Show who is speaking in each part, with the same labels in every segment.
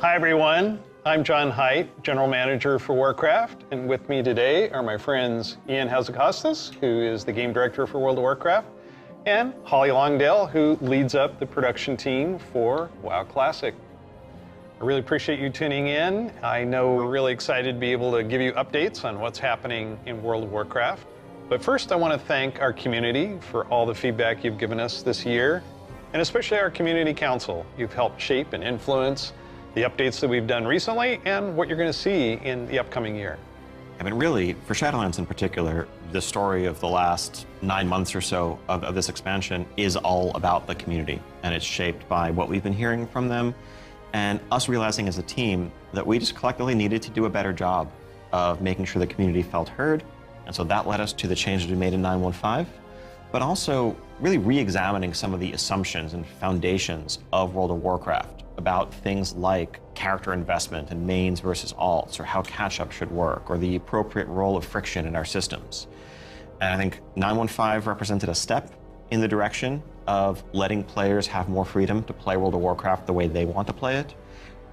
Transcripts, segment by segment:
Speaker 1: Hi everyone, I'm John Haidt, General Manager for Warcraft, and with me today are my friends Ian Hazacostas, who is the Game Director for World of Warcraft, and Holly Longdale, who leads up the production team for WoW Classic. I really appreciate you tuning in. I know we're really excited to be able to give you updates on what's happening in World of Warcraft. But first I want to thank our community for all the feedback you've given us this year, and especially our Community Council. You've helped shape and influence the updates that we've done recently and what you're going to see in the upcoming year.
Speaker 2: I mean, really, for Shadowlands in particular, the story of the last 9 months or so of this expansion is all about the community, and it's shaped by what we've been hearing from them, and us realizing as a team that we just collectively needed to do a better job of making sure the community felt heard, and so that led us to the changes we made in 9.1.5, but also really re-examining some of the assumptions and foundations of World of Warcraft about things like character investment and mains versus alts, or how catch-up should work, or the appropriate role of friction in our systems. And I think 9.1.5 represented a step in the direction of letting players have more freedom to play World of Warcraft the way they want to play it.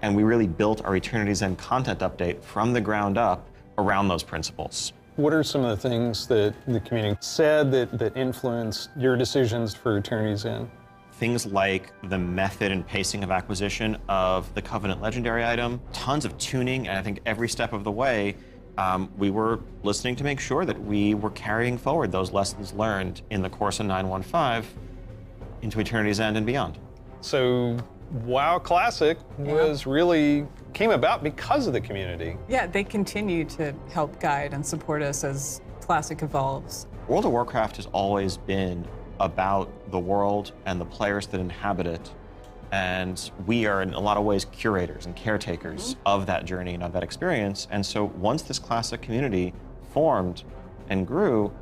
Speaker 2: And we really built our Eternity's End content update from the ground up around those principles.
Speaker 1: What are some of the things that the community said that influenced your decisions for Eternity's End?
Speaker 2: Things like the method and pacing of acquisition of the Covenant Legendary item, tons of tuning, and I think every step of the way, we were listening to make sure that we were carrying forward those lessons learned in the course of 9.1.5 into Eternity's End and beyond.
Speaker 1: So WoW Classic came about because of the community.
Speaker 3: Yeah, they continue to help guide and support us as Classic evolves.
Speaker 2: World of Warcraft has always been about the world and the players that inhabit it, and we are in a lot of ways curators and caretakers of that journey and of that experience. And so once this Classic community formed and grew,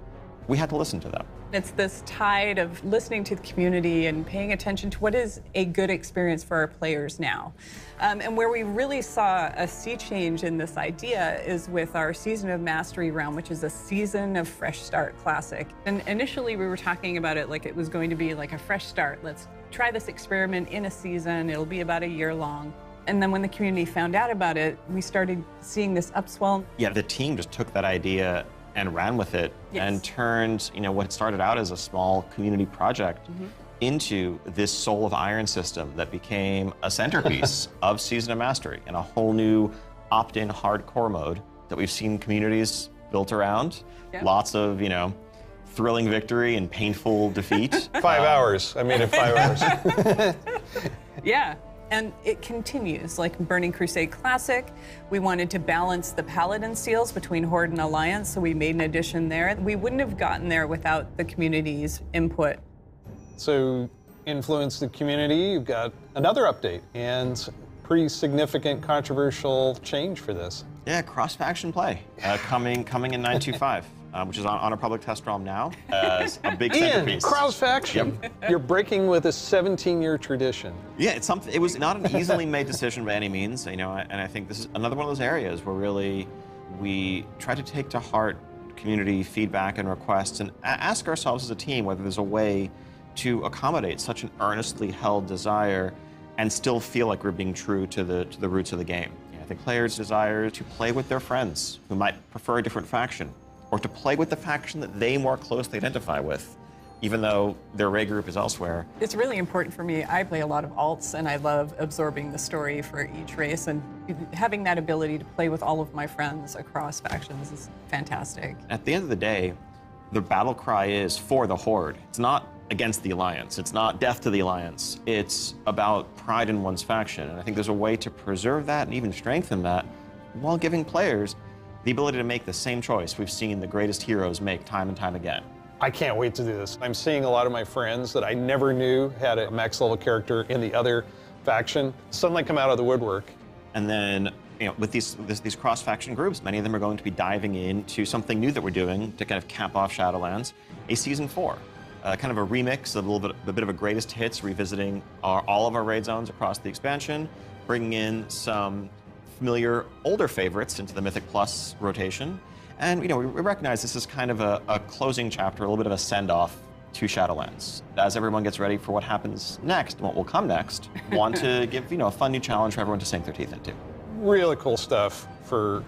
Speaker 2: we had to listen to them.
Speaker 3: It's this tide of listening to the community and paying attention to what is a good experience for our players now. And where we really saw a sea change in this idea is with our Season of Mastery realm, which is a Season of Fresh Start Classic. And initially we were talking about it like it was going to be like a fresh start. Let's try this experiment in a season. It'll be about a year long. And then when the community found out about it, we started seeing this upswell.
Speaker 2: Yeah, the team just took that idea and ran with it, and turned what started out as a small community project into this Soul of Iron system that became a centerpiece of Season of Mastery, and a whole new opt-in hardcore mode that we've seen communities built around. Lots of thrilling victory and painful defeat.
Speaker 1: 5 hours. I made it 5 hours.
Speaker 3: Yeah. And it continues, like Burning Crusade Classic. We wanted to balance the Paladin seals between Horde and Alliance, so we made an addition there. We wouldn't have gotten there without the community's input.
Speaker 1: So, influence the community, you've got another update, and pretty significant controversial change for this.
Speaker 2: Yeah, cross-faction play coming in 9.2.5. Which is on a public test realm now as a big centerpiece.
Speaker 1: Cross-faction. Yep. You're breaking with a 17-year tradition.
Speaker 2: Yeah, it's something. It was not an easily made decision by any means, and I think this is another one of those areas where really we try to take to heart community feedback and requests, and ask ourselves as a team whether there's a way to accommodate such an earnestly held desire and still feel like we're being true to the roots of the game. I think players desire to play with their friends who might prefer a different faction, or to play with the faction that they more closely identify with, even though their raid group is elsewhere.
Speaker 3: It's really important for me. I play a lot of alts, and I love absorbing the story for each race, and having that ability to play with all of my friends across factions is fantastic.
Speaker 2: At the end of the day, the battle cry is for the Horde. It's not against the Alliance. It's not death to the Alliance. It's about pride in one's faction, and I think there's a way to preserve that and even strengthen that while giving players the ability to make the same choice we've seen the greatest heroes make time and time again.
Speaker 1: I can't wait to do this. I'm seeing a lot of my friends that I never knew had a max level character in the other faction suddenly come out of the woodwork.
Speaker 2: And then, with these cross-faction groups, many of them are going to be diving into something new that we're doing to kind of cap off Shadowlands, a Season 4. Kind of a remix, a bit of a greatest hits, revisiting all of our raid zones across the expansion, bringing in some familiar older favorites into the Mythic Plus rotation. And we recognize this is kind of a closing chapter, a little bit of a send-off to Shadowlands. As everyone gets ready for what happens next, what will come next, want to give a fun new challenge for everyone to sink their teeth into.
Speaker 1: Really cool stuff for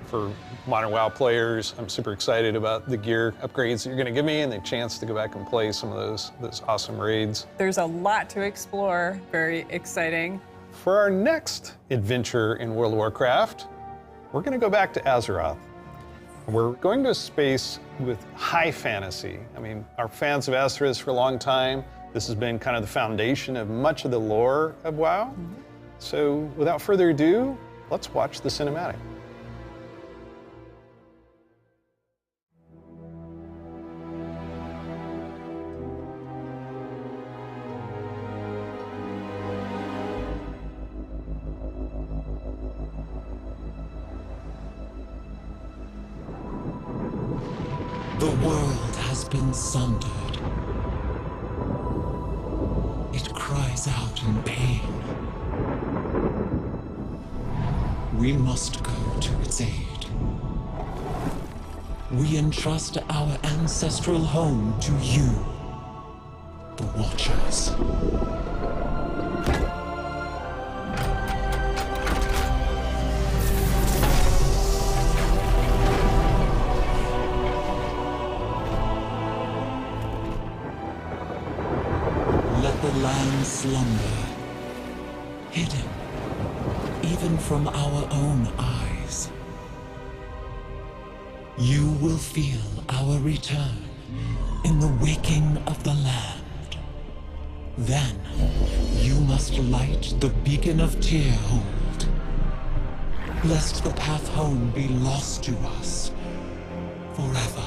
Speaker 1: modern WoW players. I'm super excited about the gear upgrades that you're going to give me and the chance to go back and play some of those awesome raids.
Speaker 3: There's a lot to explore. Very exciting.
Speaker 1: For our next adventure in World of Warcraft, we're going to go back to Azure. We're going to a space with high fantasy. I mean, our fans of Azeroth for a long time. This has been kind of the foundation of much of the lore of WoW. So without further ado, let's watch the cinematic.
Speaker 4: The world has been sundered. It cries out in pain. We must go to its aid. We entrust our ancestral home to you, the Watchers. Let the land slumber, hidden even from our own eyes. You will feel our return in the waking of the land. Then, you must light the beacon of Tyrhold, lest the path home be lost to us forever.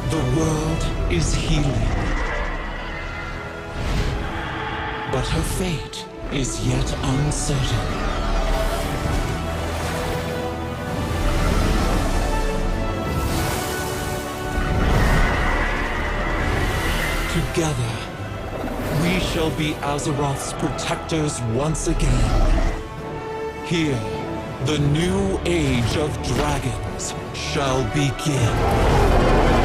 Speaker 4: The world is healing. But her fate is yet uncertain. Together, we shall be Azeroth's protectors once again. Here, the new age of dragons shall begin.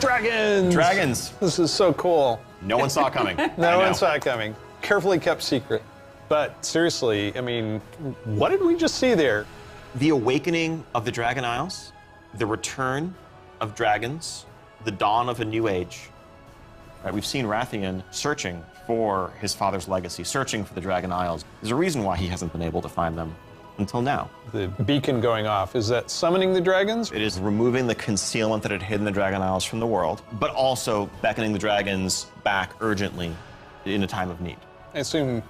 Speaker 1: Dragons!
Speaker 2: Dragons.
Speaker 1: This is so cool.
Speaker 2: No one saw it coming.
Speaker 1: No one saw it coming. Carefully kept secret. But seriously, I mean, what did we just see there?
Speaker 2: The awakening of the Dragon Isles, the return of dragons, the dawn of a new age. Right, we've seen Rathian searching for his father's legacy, searching for the Dragon Isles. There's a reason why he hasn't been able to find them until now.
Speaker 1: The beacon going off, is that summoning the dragons?
Speaker 2: It is removing the concealment that had hidden the Dragon Isles from the world, but also beckoning the dragons back urgently in a time of need.
Speaker 1: I assume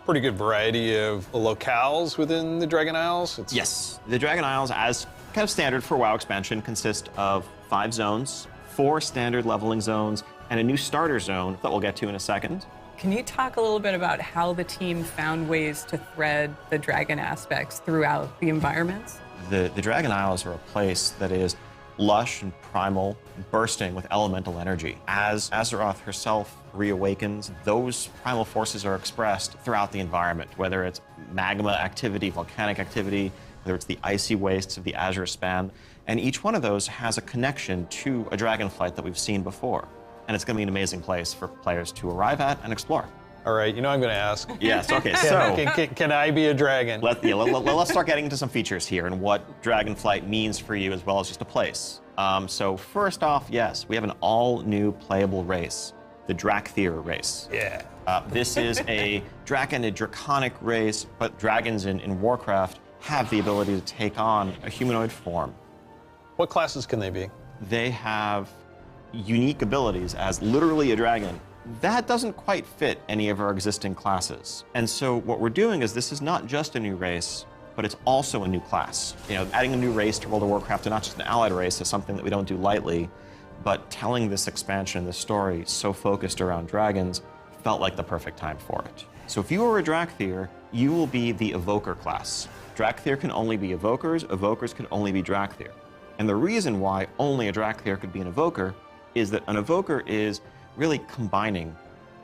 Speaker 1: pretty good variety of locales within the Dragon Isles?
Speaker 2: Yes. The Dragon Isles, as kind of standard for WoW expansion, consist of 5 zones, 4 standard leveling zones, and a new starter zone that we'll get to in a second.
Speaker 3: Can you talk a little bit about how the team found ways to thread the dragon aspects throughout the environments?
Speaker 2: The Dragon Isles are a place that is lush and primal, bursting with elemental energy. As Azeroth herself reawakens, those primal forces are expressed throughout the environment, whether it's magma activity, volcanic activity, whether it's the icy wastes of the Azure span, and each one of those has a connection to a dragonflight that we've seen before. And it's going to be an amazing place for players to arrive at and explore.
Speaker 1: All right, you know I'm going to ask.
Speaker 2: Yes, okay, so...
Speaker 1: Can I be a dragon?
Speaker 2: Let's start getting into some features here and what Dragonflight means for you as well as just a place. So first off, yes, we have an all-new playable race, the Dracthyr race.
Speaker 1: Yeah.
Speaker 2: This is a draconic race, but dragons in Warcraft have the ability to take on a humanoid form.
Speaker 1: What classes can they be?
Speaker 2: They have unique abilities as literally a dragon. That doesn't quite fit any of our existing classes. And so what we're doing is this is not just a new race, but it's also a new class. You know, adding a new race to World of Warcraft, and not just an allied race, is something that we don't do lightly, but telling this expansion, this story, so focused around dragons, felt like the perfect time for it. So if you are a Dracthyr, you will be the Evoker class. Dracthyr can only be Evokers, Evokers can only be Dracthyr. And the reason why only a Dracthyr could be an Evoker is that an Evoker is really combining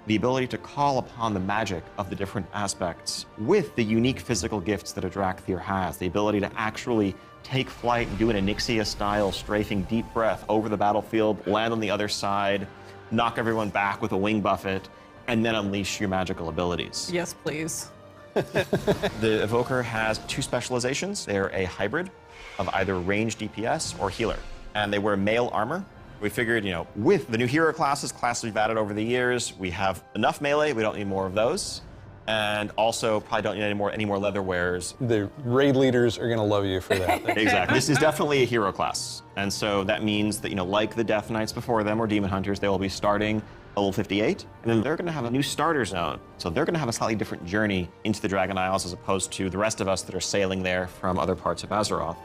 Speaker 2: the ability to call upon the magic of the different aspects with the unique physical gifts that a Dracthyr has, the ability to actually take flight and do an Onyxia-style strafing deep breath over the battlefield, land on the other side, knock everyone back with a wing buffet, and then unleash your magical abilities.
Speaker 3: Yes, please.
Speaker 2: The Evoker has 2 specializations. They're a hybrid of either range DPS or healer, and they wear mail armor. We figured, you know, with the new hero classes we've added over the years, we have enough melee, we don't need more of those. And also probably don't need any more leather wearers.
Speaker 1: The raid leaders are going to love you for that.
Speaker 2: Exactly. This is definitely a hero class. And so that means that, you know, like the Death Knights before them or Demon Hunters, they will be starting level 58, and then they're going to have a new starter zone. So they're going to have a slightly different journey into the Dragon Isles as opposed to the rest of us that are sailing there from other parts of Azeroth.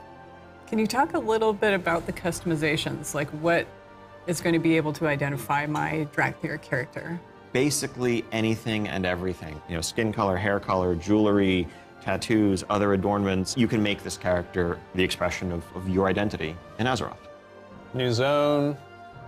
Speaker 3: Can you talk a little bit about the customizations? Like what is going to be able to identify my Dracthyr character?
Speaker 2: Basically anything and everything. You know, skin color, hair color, jewelry, tattoos, other adornments. You can make this character the expression of your identity in Azeroth.
Speaker 1: New zone,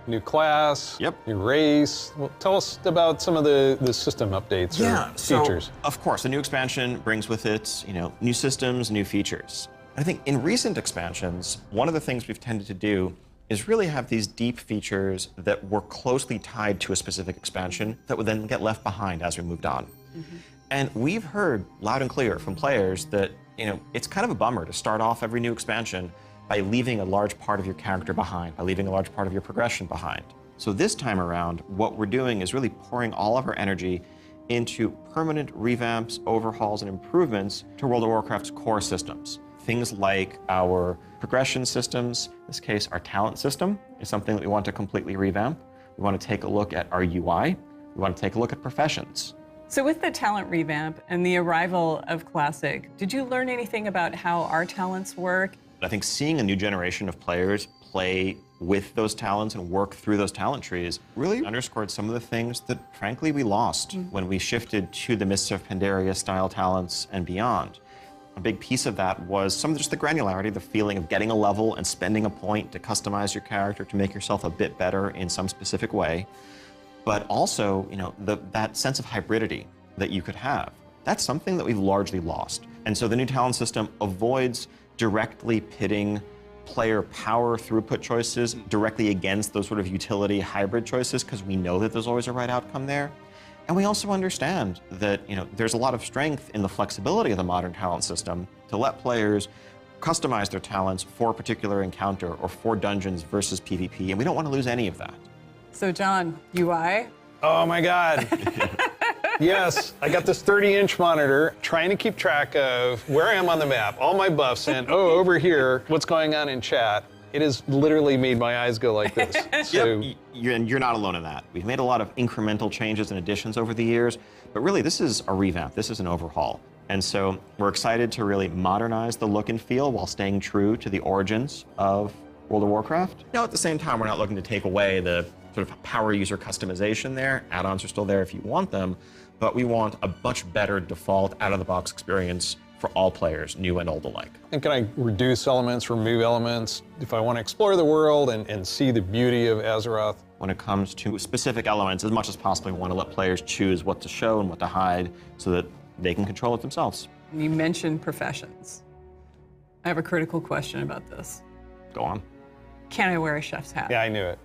Speaker 1: new class,
Speaker 2: Yep.
Speaker 1: new race. Well, tell us about some of the system updates or features.
Speaker 2: So, of course, the new expansion brings with it, you know, new systems, new features. I think in recent expansions, one of the things we've tended to do is really have these deep features that were closely tied to a specific expansion that would then get left behind as we moved on. Mm-hmm. And we've heard loud and clear from players that, you know, it's kind of a bummer to start off every new expansion by leaving a large part of your character behind, by leaving a large part of your progression behind. So this time around, what we're doing is really pouring all of our energy into permanent revamps, overhauls, and improvements to World of Warcraft's core systems. Things like our progression systems, in this case, our talent system is something that we want to completely revamp. We want to take a look at our UI. We want to take a look at professions.
Speaker 3: So with the talent revamp and the arrival of Classic, did you learn anything about how our talents work?
Speaker 2: I think seeing a new generation of players play with those talents and work through those talent trees really underscored some of the things that, frankly, we lost when we shifted to the Mists of Pandaria style talents and beyond. A big piece of that was some of just the granularity, the feeling of getting a level and spending a point to customize your character to make yourself a bit better in some specific way. But also, that sense of hybridity that you could have. That's something that we've largely lost. And so the new talent system avoids directly pitting player power throughput choices directly against those sort of utility hybrid choices, because we know that there's always a right outcome there. And we also understand that there's a lot of strength in the flexibility of the modern talent system to let players customize their talents for a particular encounter or for dungeons versus PvP, and we don't want to lose any of that.
Speaker 3: So John, UI?
Speaker 1: Oh my God. Yes, I got this 30-inch monitor trying to keep track of where I am on the map, all my buffs, and over here, what's going on in chat. It has literally made my eyes go like this. So,
Speaker 2: yep, you're not alone in that. We've made a lot of incremental changes and additions over the years, but really this is a revamp, this is an overhaul. And so we're excited to really modernize the look and feel while staying true to the origins of World of Warcraft. Now, at the same time, we're not looking to take away the sort of power user customization there. Add-ons are still there if you want them, but we want a much better default out-of-the-box experience for all players, new and old alike.
Speaker 1: and can I reduce elements, remove elements, if I want to explore the world and see the beauty of Azeroth?
Speaker 2: When it comes to specific elements, as much as possible, we want to let players choose what to show and what to hide so that they can control it themselves.
Speaker 3: You mentioned professions. I have a critical question about this.
Speaker 2: Go on.
Speaker 3: Can I wear a chef's hat?
Speaker 1: Yeah, I knew it.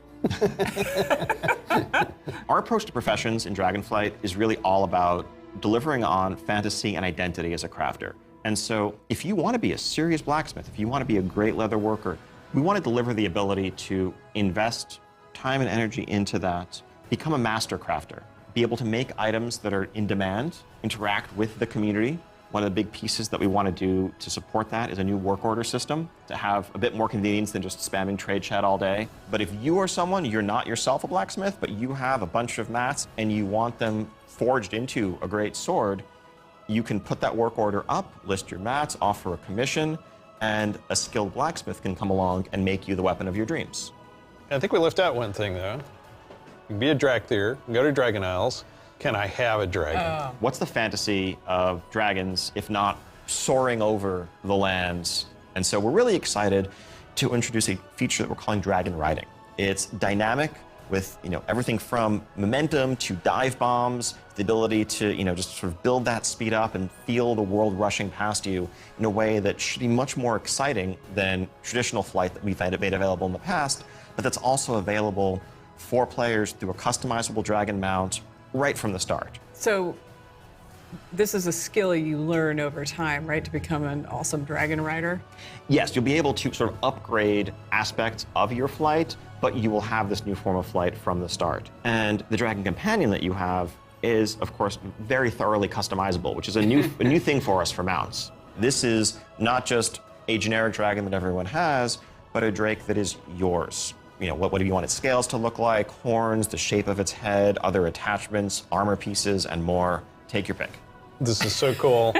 Speaker 2: Our approach to professions in Dragonflight is really all about delivering on fantasy and identity as a crafter. And so if you want to be a serious blacksmith, if you want to be a great leather worker, we want to deliver the ability to invest time and energy into that, become a master crafter, be able to make items that are in demand, interact with the community. One of the big pieces that we want to do to support that is a new work order system to have a bit more convenience than just spamming trade chat all day. But if you are someone, you're not yourself a blacksmith, but you have a bunch of mats and you want them forged into a great sword, you can put that work order up, list your mats, offer a commission, and a skilled blacksmith can come along and make you the weapon of your dreams.
Speaker 1: I think we left out one thing, though. You can be a Dracthyr, go to Dragon Isles. Can I have a dragon?
Speaker 2: What's the fantasy of dragons, if not soaring over the lands? And so we're really excited to introduce a feature that we're calling dragon riding. It's dynamic with everything from momentum to dive bombs, the ability to just sort of build that speed up and feel the world rushing past you in a way that should be much more exciting than traditional flight that we've made available in the past, but that's also available for players through a customizable dragon mount right from the start.
Speaker 3: So this is a skill you learn over time, right, to become an awesome dragon rider?
Speaker 2: Yes, you'll be able to sort of upgrade aspects of your flight, but you will have this new form of flight from the start. And the dragon companion that you have is, of course, very thoroughly customizable, which is a new thing for us for mounts. This is not just a generic dragon that everyone has, but a drake that is yours. What do you want its scales to look like, horns, the shape of its head, other attachments, armor pieces, and more. Take your pick.
Speaker 1: This is so cool.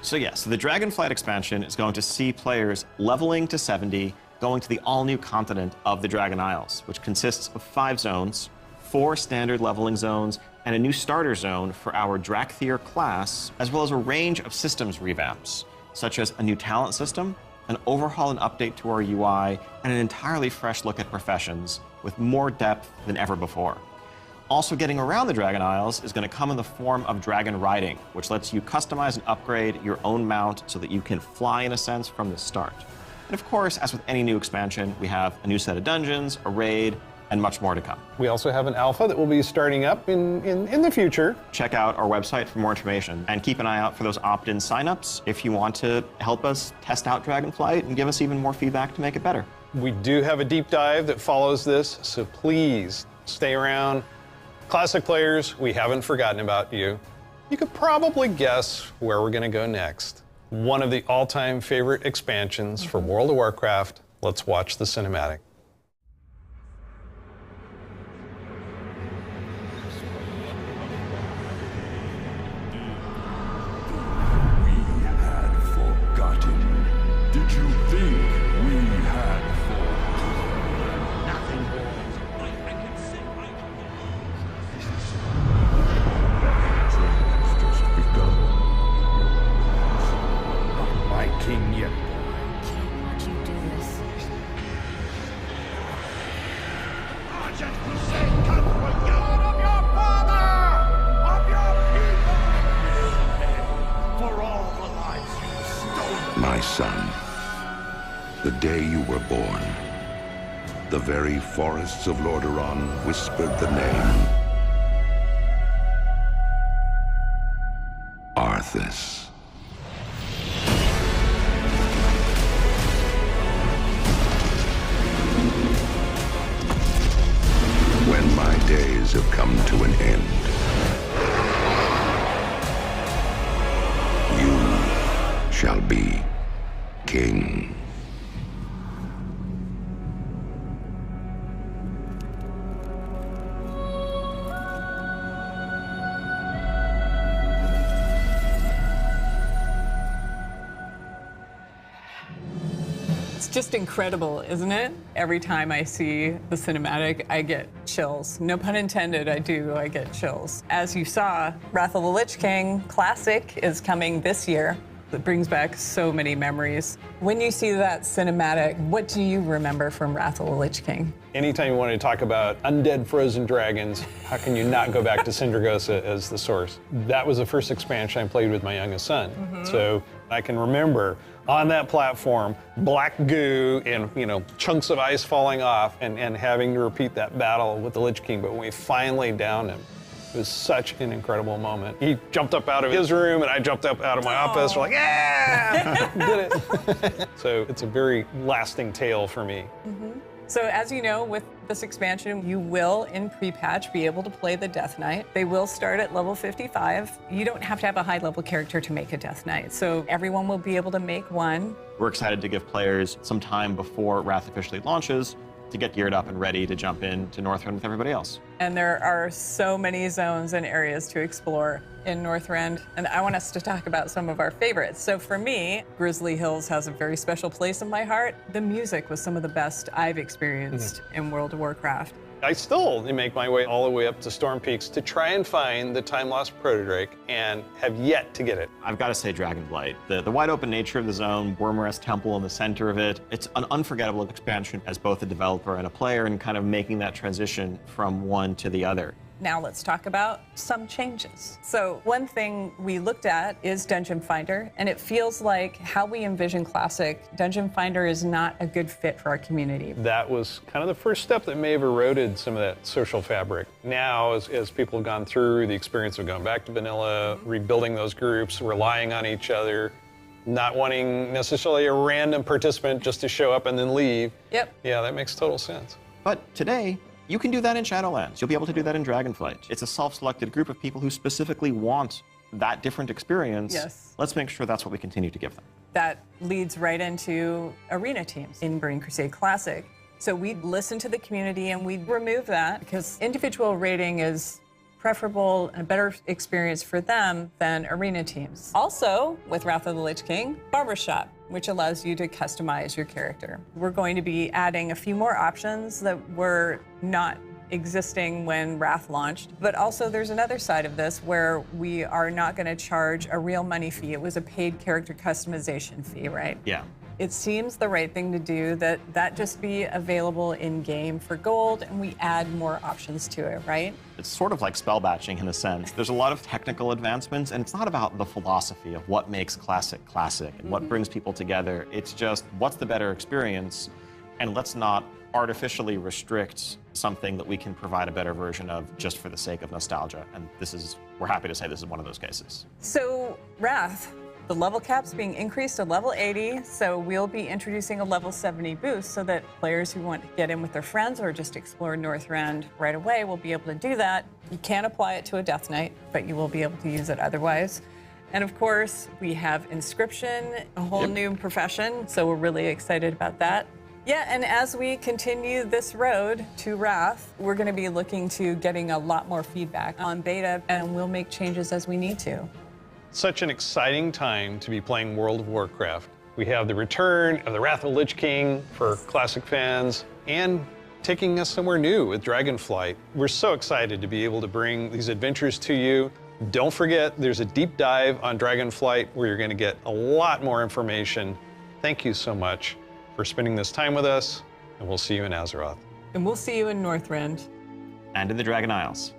Speaker 2: So the Dragonflight expansion is going to see players leveling to 70, going to the all-new continent of the Dragon Isles, which consists of 5 zones, 4 standard leveling zones, and a new starter zone for our Dracthyr class, as well as a range of systems revamps, such as a new talent system, an overhaul and update to our UI, and an entirely fresh look at professions with more depth than ever before. Also getting around the Dragon Isles is going to come in the form of dragon riding, which lets you customize and upgrade your own mount so that you can fly in a sense from the start. And of course, as with any new expansion, we have a new set of dungeons, a raid, and much more to come.
Speaker 1: We also have an alpha that will be starting up in the future.
Speaker 2: Check out our website for more information and keep an eye out for those opt-in signups if you want to help us test out Dragonflight and give us even more feedback to make it better.
Speaker 1: We do have a deep dive that follows this, so please stay around. Classic players, we haven't forgotten about you. You could probably guess where we're going to go next. One of the all-time favorite expansions for World of Warcraft. Let's watch the cinematic.
Speaker 5: son, the day you were born, the very forests of Lordaeron whispered the name Arthas. When my days have come to an end, you shall be king.
Speaker 3: It's just incredible, isn't it? Every time I see the cinematic, I get chills. No pun intended, I get chills. As you saw, Wrath of the Lich King Classic is coming this year. It brings back so many memories. When you see that cinematic, what do you remember from Wrath of the Lich King?
Speaker 1: Anytime you want to talk about undead frozen dragons, how can you not go back to Sindragosa as the source? That was the first expansion I played with my youngest son. So I can remember on that platform, black goo and chunks of ice falling off and having to repeat that battle with the Lich King. But when we finally downed him, it was such an incredible moment. He jumped up out of his room and I jumped up out of my office. We're like, yeah, did it. So it's a very lasting tale for me.
Speaker 3: So as you know, with this expansion, you will, in pre-patch, be able to play the Death Knight. They will start at level 55. You don't have to have a high-level character to make a Death Knight, so everyone will be able to make one.
Speaker 2: We're excited to give players some time before Wrath officially launches to get geared up and ready to jump into Northrend with everybody else.
Speaker 3: And there are so many zones and areas to explore in Northrend, and I want us to talk about some of our favorites. So for me, Grizzly Hills has a very special place in my heart. The music was some of the best I've experienced in World of Warcraft.
Speaker 1: I still make my way all the way up to Storm Peaks to try and find the time-lost proto-drake and have yet to get it.
Speaker 2: I've got to say Dragonflight. The wide open nature of the zone, Wormrest Temple in the center of it, it's an unforgettable expansion as both a developer and a player and kind of making that transition from one to the other.
Speaker 3: Now let's talk about some changes. So one thing we looked at is Dungeon Finder, and it feels like how we envision Classic, Dungeon Finder is not a good fit for our community.
Speaker 1: That was kind of the first step that may have eroded some of that social fabric. Now, as people have gone through the experience of going back to vanilla, rebuilding those groups, relying on each other, not wanting necessarily a random participant just to show up and then leave.
Speaker 3: Yep.
Speaker 1: Yeah, that makes total sense.
Speaker 2: But today, you can do that in Shadowlands. You'll be able to do that in Dragonflight. It's a self-selected group of people who specifically want that different experience.
Speaker 3: Yes.
Speaker 2: Let's make sure that's what we continue to give them.
Speaker 3: That leads right into arena teams in Burning Crusade Classic. So we listen to the community and we remove that because individual rating is preferable and a better experience for them than arena teams. Also, with Wrath of the Lich King, Barbershop, which allows you to customize your character. We're going to be adding a few more options that were not existing when Wrath launched, but also there's another side of this where we are not going to charge a real money fee. It was a paid character customization fee, right?
Speaker 2: Yeah.
Speaker 3: It seems the right thing to do that just be available in-game for gold and we add more options to it, right?
Speaker 2: It's sort of like spell batching in a sense. There's a lot of technical advancements and it's not about the philosophy of what makes Classic classic and what brings people together. It's just what's the better experience and let's not artificially restrict something that we can provide a better version of just for the sake of nostalgia. And we're happy to say this is one of those cases.
Speaker 3: So Wrath, the level cap's being increased to level 80, so we'll be introducing a level 70 boost so that players who want to get in with their friends or just explore Northrend right away will be able to do that. You can't apply it to a Death Knight, but you will be able to use it otherwise. And of course, we have Inscription, a whole new profession, so we're really excited about that. Yeah, and as we continue this road to Wrath, we're going to be looking to getting a lot more feedback on beta, and we'll make changes as we need to.
Speaker 1: Such an exciting time to be playing World of Warcraft. We have the return of the Wrath of the Lich King for Classic fans and taking us somewhere new with Dragonflight. We're so excited to be able to bring these adventures to you. Don't forget, there's a deep dive on Dragonflight where you're going to get a lot more information. Thank you so much for spending this time with us, and we'll see you in Azeroth.
Speaker 3: And we'll see you in Northrend.
Speaker 2: And in the Dragon Isles.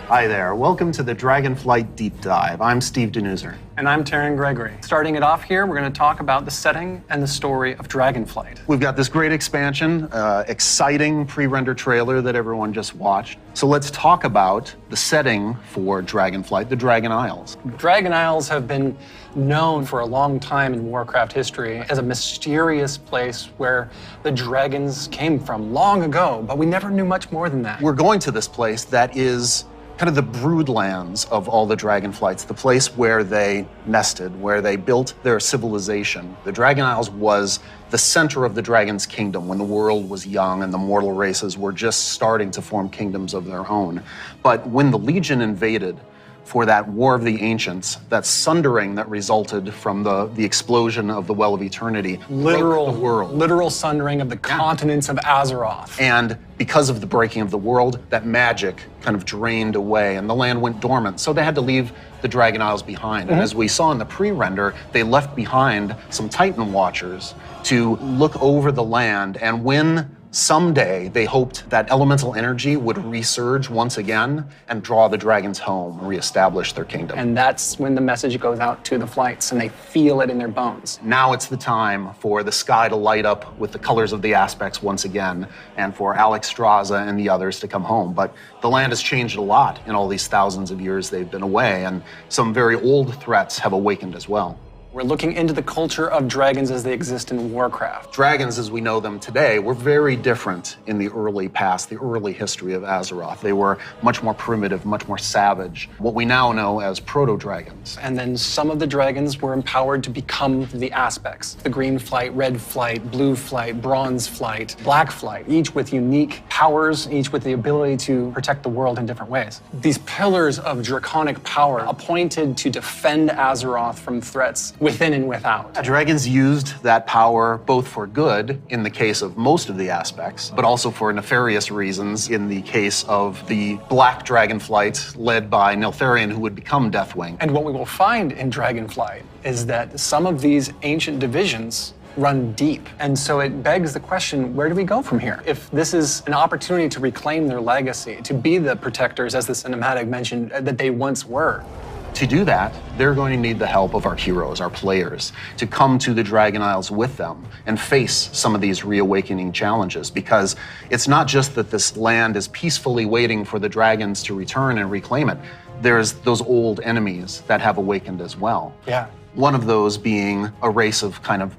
Speaker 6: Hi there, welcome to the Dragonflight Deep Dive. I'm Steve Denuser.
Speaker 7: And I'm Taryn Gregory. Starting it off here, we're going to talk about the setting and the story of Dragonflight.
Speaker 6: We've got this great expansion, exciting pre-render trailer that everyone just watched. So let's talk about the setting for Dragonflight, the Dragon Isles.
Speaker 7: Dragon Isles have been known for a long time in Warcraft history as a mysterious place where the dragons came from long ago, but we never knew much more than that.
Speaker 6: We're going to this place that is kind of the broodlands of all the Dragonflights, the place where they nested, where they built their civilization. The Dragon Isles was the center of the Dragon's kingdom when the world was young and the mortal races were just starting to form kingdoms of their own. But when the Legion invaded for that War of the Ancients, that sundering that resulted from the explosion of the Well of Eternity, broke the world.
Speaker 7: Literal sundering of the continents of Azeroth.
Speaker 6: And because of the breaking of the world, that magic kind of drained away and the land went dormant. So they had to leave the Dragon Isles behind. And as we saw in the pre-render, they left behind some Titan Watchers to look over the land. And when someday they hoped that elemental energy would resurge once again and draw the dragons home, reestablish their kingdom.
Speaker 7: And that's when the message goes out to the flights and they feel it in their bones.
Speaker 6: Now it's the time for the sky to light up with the colors of the aspects once again, and for Alex Straza and the others to come home. But the land has changed a lot in all these thousands of years they've been away, and some very old threats have awakened as well.
Speaker 7: We're looking into the culture of dragons as they exist in Warcraft.
Speaker 6: Dragons, as we know them today, were very different in the early past, the early history of Azeroth. They were much more primitive, much more savage, what we now know as proto-dragons.
Speaker 7: And then some of the dragons were empowered to become the aspects. The green flight, red flight, blue flight, bronze flight, black flight, each with unique powers, each with the ability to protect the world in different ways. These pillars of draconic power appointed to defend Azeroth from threats within and without.
Speaker 6: Dragons used that power both for good, in the case of most of the aspects, but also for nefarious reasons in the case of the Black Dragonflight led by Neltharion, who would become Deathwing.
Speaker 7: And what we will find in Dragonflight is that some of these ancient divisions run deep. And so it begs the question, where do we go from here? If this is an opportunity to reclaim their legacy, to be the protectors, as the cinematic mentioned, that they once were.
Speaker 6: To do that, they're going to need the help of our heroes, our players, to come to the Dragon Isles with them and face some of these reawakening challenges, because it's not just that this land is peacefully waiting for the dragons to return and reclaim it. There's those old enemies that have awakened as well.
Speaker 7: Yeah.
Speaker 6: One of those being a race of kind of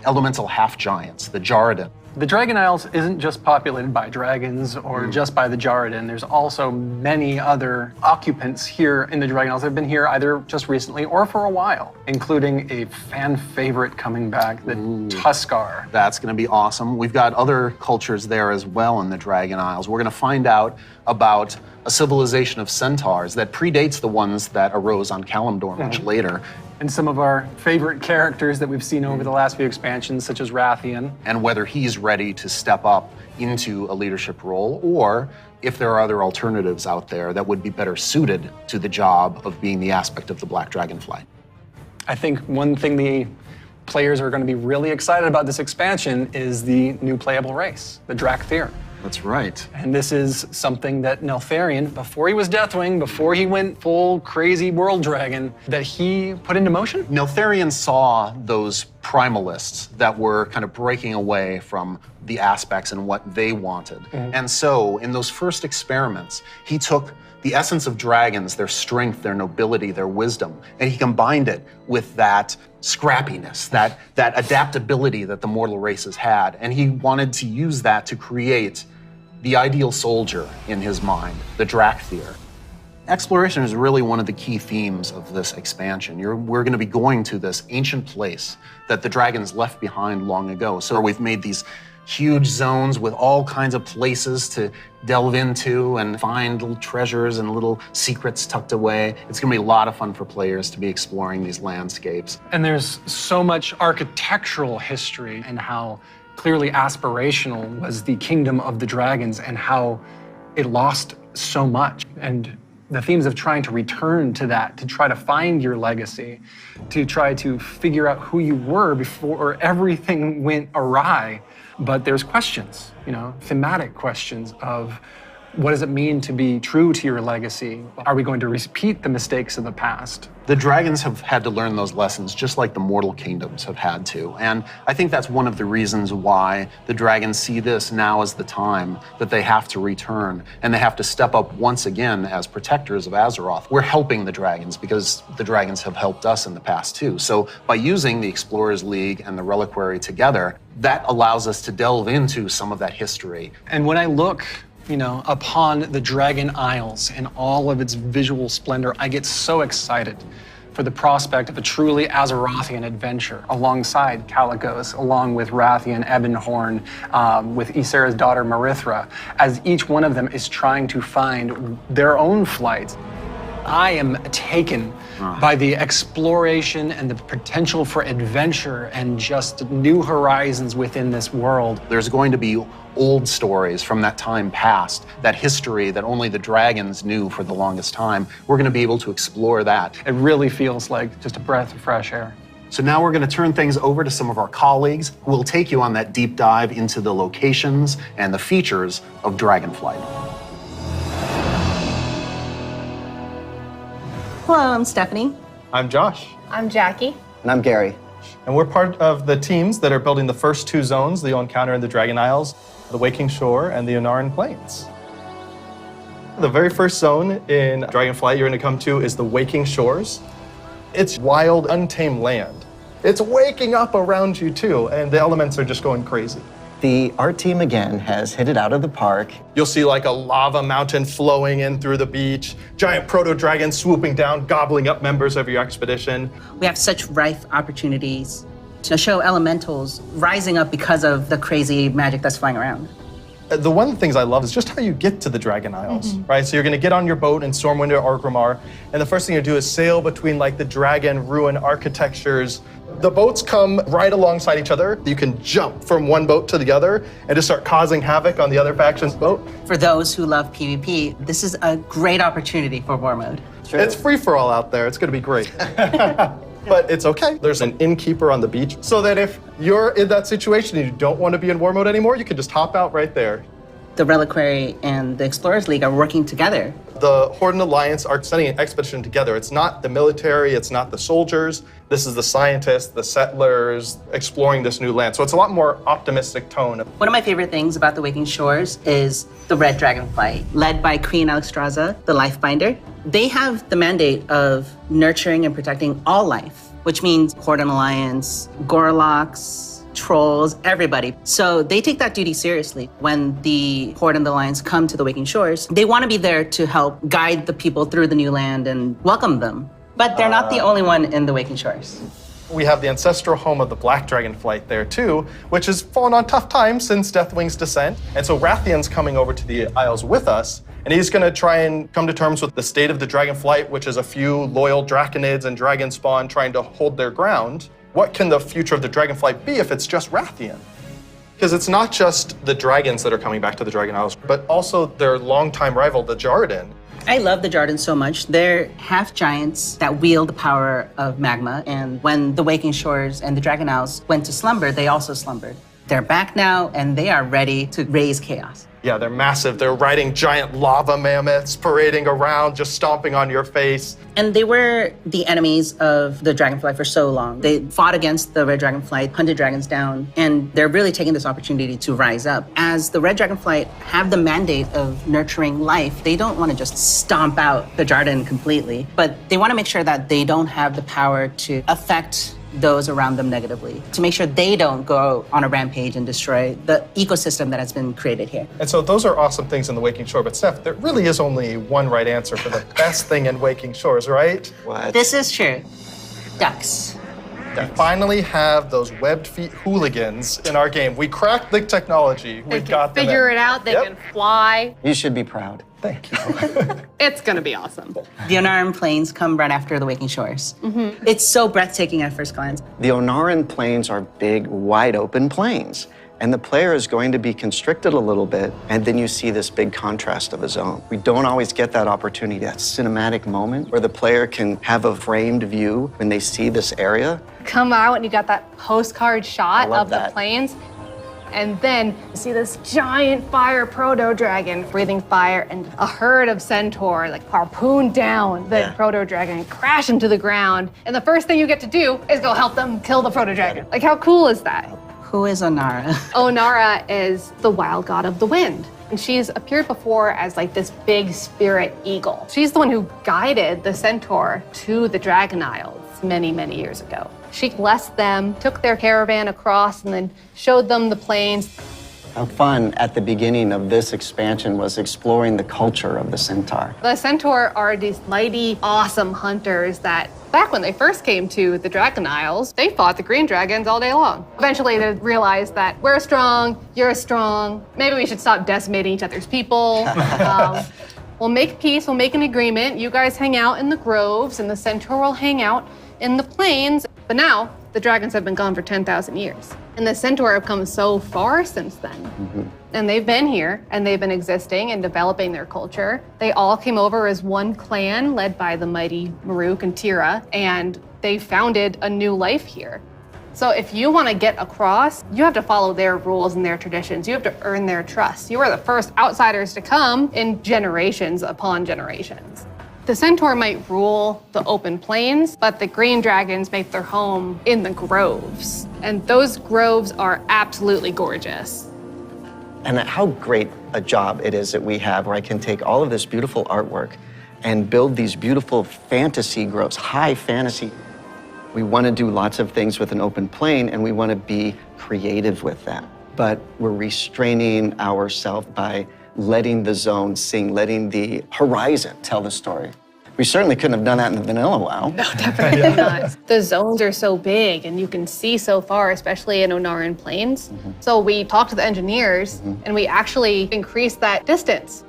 Speaker 6: elemental half-giants, the Jarradin.
Speaker 7: The Dragon Isles isn't just populated by dragons or just by the Jarradin. There's also many other occupants here in the Dragon Isles that have been here either just recently or for a while, including a fan favorite coming back, the Tuskar.
Speaker 6: That's going to be awesome. We've got other cultures there as well in the Dragon Isles. We're going to find out about a civilization of centaurs that predates the ones that arose on Kalimdor much later.
Speaker 7: And some of our favorite characters that we've seen over the last few expansions, such as Rathian.
Speaker 6: And whether he's ready to step up into a leadership role, or if there are other alternatives out there that would be better suited to the job of being the aspect of the Black Dragonflight.
Speaker 7: I think one thing the players are going to be really excited about this expansion is the new playable race, the Dracthyr.
Speaker 6: That's right.
Speaker 7: And this is something that Neltharion, before he was Deathwing, before he went full crazy world dragon, that he put into motion?
Speaker 6: Neltharion saw those primalists that were kind of breaking away from the aspects and what they wanted. And so in those first experiments, he took the essence of dragons, their strength, their nobility, their wisdom, and he combined it with that scrappiness, that adaptability that the mortal races had. And he wanted to use that to create the ideal soldier in his mind, the Dracthyr. Exploration is really one of the key themes of this expansion. We're going to be going to this ancient place that the dragons left behind long ago. So we've made these huge zones with all kinds of places to delve into and find little treasures and little secrets tucked away. It's going to be a lot of fun for players to be exploring these landscapes.
Speaker 7: And there's so much architectural history and how clearly aspirational was the kingdom of the dragons and how it lost so much. And the themes of trying to return to that, to try to find your legacy, to try to figure out who you were before everything went awry. But there's questions, thematic questions of What does it mean to be true to your legacy? Are we going to repeat the mistakes of the past?
Speaker 6: The dragons have had to learn those lessons just like the mortal kingdoms have had to. And I think that's one of the reasons why the dragons see this now as the time that they have to return and they have to step up once again as protectors of Azeroth. We're helping the dragons because the dragons have helped us in the past too. So by using the Explorers League and the Reliquary together, that allows us to delve into some of that history.
Speaker 7: And when I look upon the Dragon Isles and all of its visual splendor, I get so excited for the prospect of a truly Azerothian adventure alongside Kalecgos, along with Rathian, Ebonhorn, with Ysera's daughter Marithra, as each one of them is trying to find their own flight. I am taken by the exploration and the potential for adventure and just new horizons within this world.
Speaker 6: There's going to be old stories from that time past, that history that only the dragons knew for the longest time. We're going to be able to explore that.
Speaker 7: It really feels like just a breath of fresh air.
Speaker 6: So now we're going to turn things over to some of our colleagues who will take you on that deep dive into the locations and the features of Dragonflight.
Speaker 8: Hello, I'm Stephanie.
Speaker 9: I'm Josh.
Speaker 10: I'm Jackie.
Speaker 11: And I'm Gary.
Speaker 9: And we're part of the teams that are building the first two zones that you'll encounter in the Dragon Isles, the Waking Shore and the Onaran Plains. The very first zone in Dragonflight you're going to come to is the Waking Shores. It's wild, untamed land. It's waking up around you too, and the elements are just going crazy.
Speaker 11: The art team again has hit it out of the park.
Speaker 9: You'll see like a lava mountain flowing in through the beach, giant proto-dragons swooping down, gobbling up members of your expedition.
Speaker 8: We have such rife opportunities to show elementals rising up because of the crazy magic that's flying around.
Speaker 9: The one of the things I love is just how you get to the Dragon Isles, right? So you're gonna get on your boat in Stormwind or Orgrimmar, and the first thing you do is sail between like the dragon ruin architectures. The boats come right alongside each other. You can jump from one boat to the other and just start causing havoc on the other faction's boat.
Speaker 8: For those who love PvP, this is a great opportunity for war mode.
Speaker 11: Sure.
Speaker 9: It's free for all out there. It's gonna be great. But it's okay. There's an innkeeper on the beach, so that if you're in that situation and you don't want to be in war mode anymore, you can just hop out right there.
Speaker 8: The Reliquary and the Explorers League are working together.
Speaker 9: The Horde and Alliance are sending an expedition together. It's not the military, it's not the soldiers. This is the scientists, the settlers, exploring this new land. So it's a lot more optimistic tone.
Speaker 8: One of my favorite things about the Waking Shores is the Red Dragonflight, led by Queen Alexstrasza, the Lifebinder. They have the mandate of nurturing and protecting all life, which means Horde and Alliance, Gorloks, trolls, everybody. So they take that duty seriously. When the Horde and the Alliance come to the Waking Shores, they want to be there to help guide the people through the new land and welcome them. But they're not the only one in the Waking Shores.
Speaker 9: We have the ancestral home of the Black Dragonflight there too, which has fallen on tough times since Deathwing's descent. And so Rathian's coming over to the Isles with us, and he's gonna try and come to terms with the state of the Dragonflight, which is a few loyal Draconids and Dragon Spawn trying to hold their ground. What can the future of the Dragonflight be if it's just Rathian? Because it's not just the dragons that are coming back to the Dragon Isles, but also their longtime rival, the Jarden.
Speaker 8: I love the Jarden so much. They're half giants that wield the power of magma. And when the Waking Shores and the Dragon Isles went to slumber, they also slumbered. They're back now, and they are ready to raise chaos.
Speaker 9: Yeah, they're massive. They're riding giant lava mammoths, parading around, just stomping on your face.
Speaker 8: And they were the enemies of the Dragonflight for so long. They fought against the Red Dragonflight, hunted dragons down, and they're really taking this opportunity to rise up. As the Red Dragonflight have the mandate of nurturing life, they don't want to just stomp out the Jarden completely, but they want to make sure that they don't have the power to affect those around them negatively, to make sure they don't go on a rampage and destroy the ecosystem that has been created here.
Speaker 9: And so those are awesome things in the Waking Shore, but Steph, there really is only one right answer for the best thing in Waking Shores, right?
Speaker 11: What?
Speaker 8: This is true. Ducks.
Speaker 9: We finally have those webbed feet hooligans in our game. We cracked the technology.
Speaker 10: They
Speaker 9: We got
Speaker 10: can
Speaker 9: them
Speaker 10: figure
Speaker 9: in.
Speaker 10: it out. They
Speaker 9: Yep.
Speaker 10: can fly.
Speaker 11: You should be proud.
Speaker 9: Thank you.
Speaker 10: It's going to be awesome.
Speaker 8: The Onaran Plains come right after the Waking Shores. It's so breathtaking at first glance.
Speaker 11: The Onaran Plains are big, wide open plains, and the player is going to be constricted a little bit, and then you see this big contrast of a zone. We don't always get that opportunity, that cinematic moment where the player can have a framed view when they see this area.
Speaker 10: Come out and you got that postcard shot
Speaker 11: love
Speaker 10: of
Speaker 11: that.
Speaker 10: the plains. And then you see this giant fire proto-dragon breathing fire, and a herd of centaur like harpoon down the proto-dragon and crash into the ground. And the first thing you get to do is go help them kill the proto-dragon. Like, how cool is that?
Speaker 8: Who is Onara?
Speaker 10: Onara is the wild god of the wind. And she's appeared before as like this big spirit eagle. She's the one who guided the centaur to the Dragon Isles many, many years ago. She blessed them, took their caravan across, and then showed them the plains.
Speaker 11: How fun at the beginning of this expansion was exploring the culture of the centaur.
Speaker 10: The centaur are these mighty, awesome hunters that back when they first came to the Dragon Isles, they fought the green dragons all day long. Eventually they realized that we're strong, you're strong, maybe we should stop decimating each other's people. We'll make peace, we'll make an agreement. You guys hang out in the groves and the centaur will hang out in the plains. But now the dragons have been gone for 10,000 years. And the centaur have come so far since then. And they've been here and they've been existing and developing their culture. They all came over as one clan led by the mighty Maruk and Tira, and they founded a new life here. So if you want to get across, you have to follow their rules and their traditions. You have to earn their trust. You are the first outsiders to come in generations upon generations. The centaur might rule the open plains, but the green dragons make their home in the groves. And those groves are absolutely gorgeous.
Speaker 11: And how great a job it is that we have where I can take all of this beautiful artwork and build these beautiful fantasy groves, high fantasy. We want to do lots of things with an open plain, and we want to be creative with that. But we're restraining ourselves by letting the zone sing, letting the horizon tell the story. We certainly couldn't have done that in the vanilla WoW.
Speaker 10: No, definitely not. The zones are so big and you can see so far, especially in Onaran Plains. So we talked to the engineers and we actually increased that distance.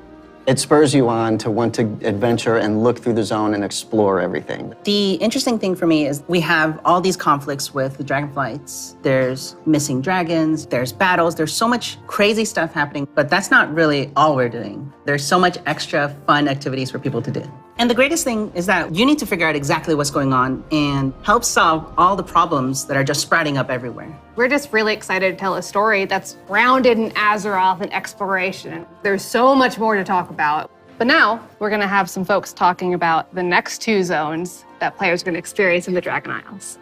Speaker 11: It spurs you on to want to adventure and look through the zone and explore everything.
Speaker 8: The interesting thing for me is we have all these conflicts with the Dragonflights. There's missing dragons, there's battles, there's so much crazy stuff happening, but that's not really all we're doing. There's so much extra fun activities for people to do. And the greatest thing is that you need to figure out exactly what's going on and help solve all the problems that are just sprouting up everywhere.
Speaker 10: We're just really excited to tell a story that's grounded in Azeroth and exploration. There's so much more to talk about. But now we're gonna have some folks talking about the next two zones that players are gonna experience in the Dragon Isles.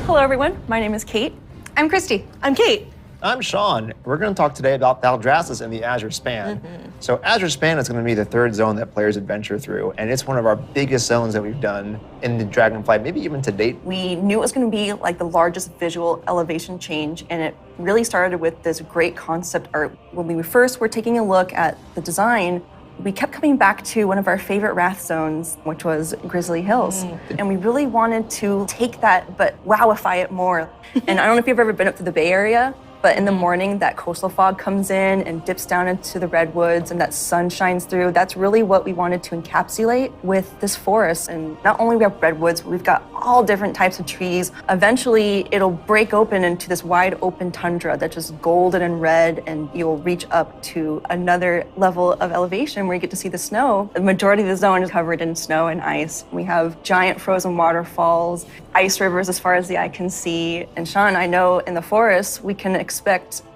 Speaker 12: Hello everyone, my name is Kate.
Speaker 10: I'm Christy.
Speaker 12: I'm Kate.
Speaker 13: I'm Sean. We're going to talk today about Thaldraszus and the Azure Span. So Azure Span is going to be the third zone that players adventure through, and it's one of our biggest zones that we've done in the Dragonflight, maybe even to date.
Speaker 12: We knew it was going to be like the largest visual elevation change, and it really started with this great concept art. When we first were taking a look at the design, we kept coming back to one of our favorite Wrath zones, which was Grizzly Hills. And we really wanted to take that, but wowify it more. And I don't know if you've ever been up to the Bay Area, but in the morning, that coastal fog comes in and dips down into the redwoods and that sun shines through. That's really what we wanted to encapsulate with this forest. And not only we have redwoods, but we've got all different types of trees. Eventually, it'll break open into this wide open tundra that's just golden and red, and you'll reach up to another level of elevation where you get to see the snow. The majority of the zone is covered in snow and ice. We have giant frozen waterfalls, ice rivers as far as the eye can see. And Sean, I know in the forest, we can expect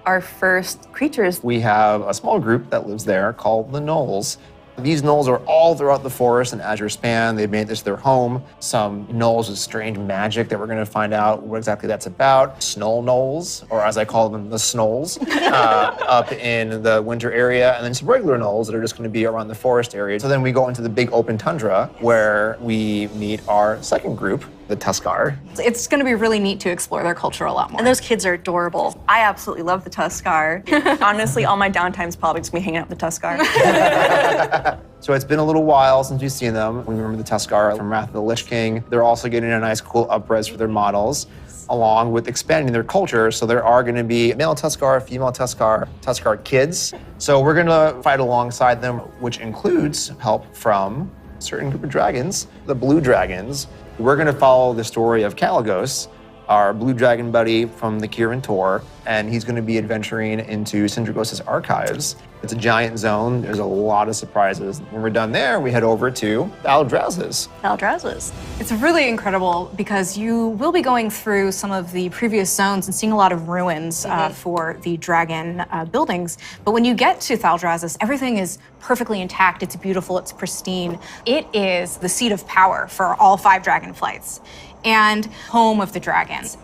Speaker 12: our first creatures.
Speaker 13: We have a small group that lives there called the Gnolls. These Gnolls are all throughout the forest and Azure Span. They've made this their home. Some Gnolls with strange magic that we're going to find out what exactly that's about. Snow Gnolls, or as I call them, the Snolls, up in the winter area. And then some regular Gnolls that are just going to be around the forest area. So then we go into the big open tundra where we meet our second group, the Tuskar.
Speaker 14: It's going to be really neat to explore their culture a lot more.
Speaker 12: And those kids are adorable. I absolutely love the Tuskar. Honestly, all my downtime's probably just me hanging out with the Tuskar.
Speaker 13: So it's been a little while since we've seen them. We remember the Tuskar from Wrath of the Lich King. They're also getting a nice, cool up-res for their models, along with expanding their culture. So there are going to be male Tuskar, female Tuskar, Tuskar kids. So we're going to fight alongside them, which includes help from a certain group of dragons, the blue dragons. We're going to follow the story of Kalagos, our blue dragon buddy from the Kirin Tor, and he's going to be adventuring into Sindragos' archives. It's a giant zone. There's a lot of surprises. When we're done there, we head over to Thaldraszus.
Speaker 12: Thaldraszus.
Speaker 14: It's really incredible because you will be going through some of the previous zones and seeing a lot of ruins for the dragon buildings. But when you get to Thaldraszus, everything is perfectly intact. It's beautiful. It's pristine. It is the seat of power for all 5 dragonflights and home of the dragons.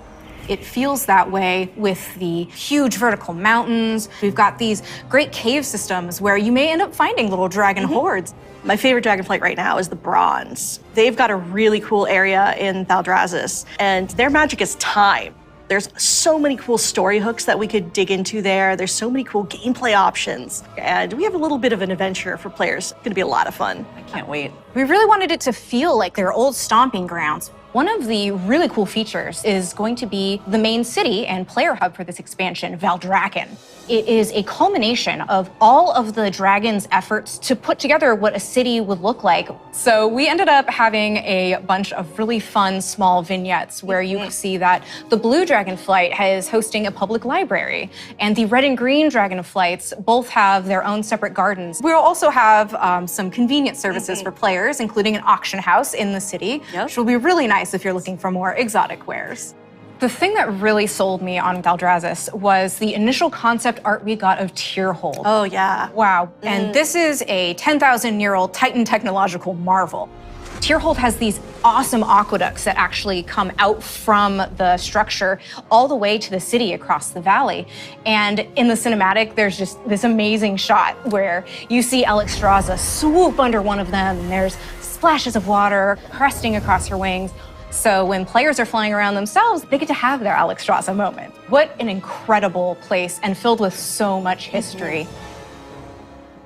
Speaker 14: It feels that way with the huge vertical mountains. We've got these great cave systems where you may end up finding little dragon hordes.
Speaker 12: My favorite Dragonflight right now is the Bronze. They've got a really cool area in Thaldraszus, and their magic is time. There's so many cool story hooks that we could dig into there. There's so many cool gameplay options. And we have a little bit of an adventure for players. It's gonna be a lot of fun. I can't wait.
Speaker 14: We really wanted it to feel like their old stomping grounds. One of the really cool features is going to be the main city and player hub for this expansion, Valdrakken. It is a culmination of all of the dragon's efforts to put together what a city would look like. So we ended up having a bunch of really fun small vignettes where you can see that the blue dragonflight is hosting a public library, and the red and green dragonflights both have their own separate gardens. We'll also have some convenient services for players, including an auction house in the city, which will be really nice if you're looking for more exotic wares. The thing that really sold me on Thaldraszus was the initial concept art we got of Tyrhold.
Speaker 12: Oh, yeah.
Speaker 14: Wow. And this is a 10,000-year-old Titan technological marvel. Tyrhold has these awesome aqueducts that actually come out from the structure all the way to the city across the valley. And in the cinematic, there's just this amazing shot where you see Alexstrasza swoop under one of them, and there's splashes of water cresting across her wings. So when players are flying around themselves, they get to have their Alexstrasza moment. What an incredible place, and filled with so much history.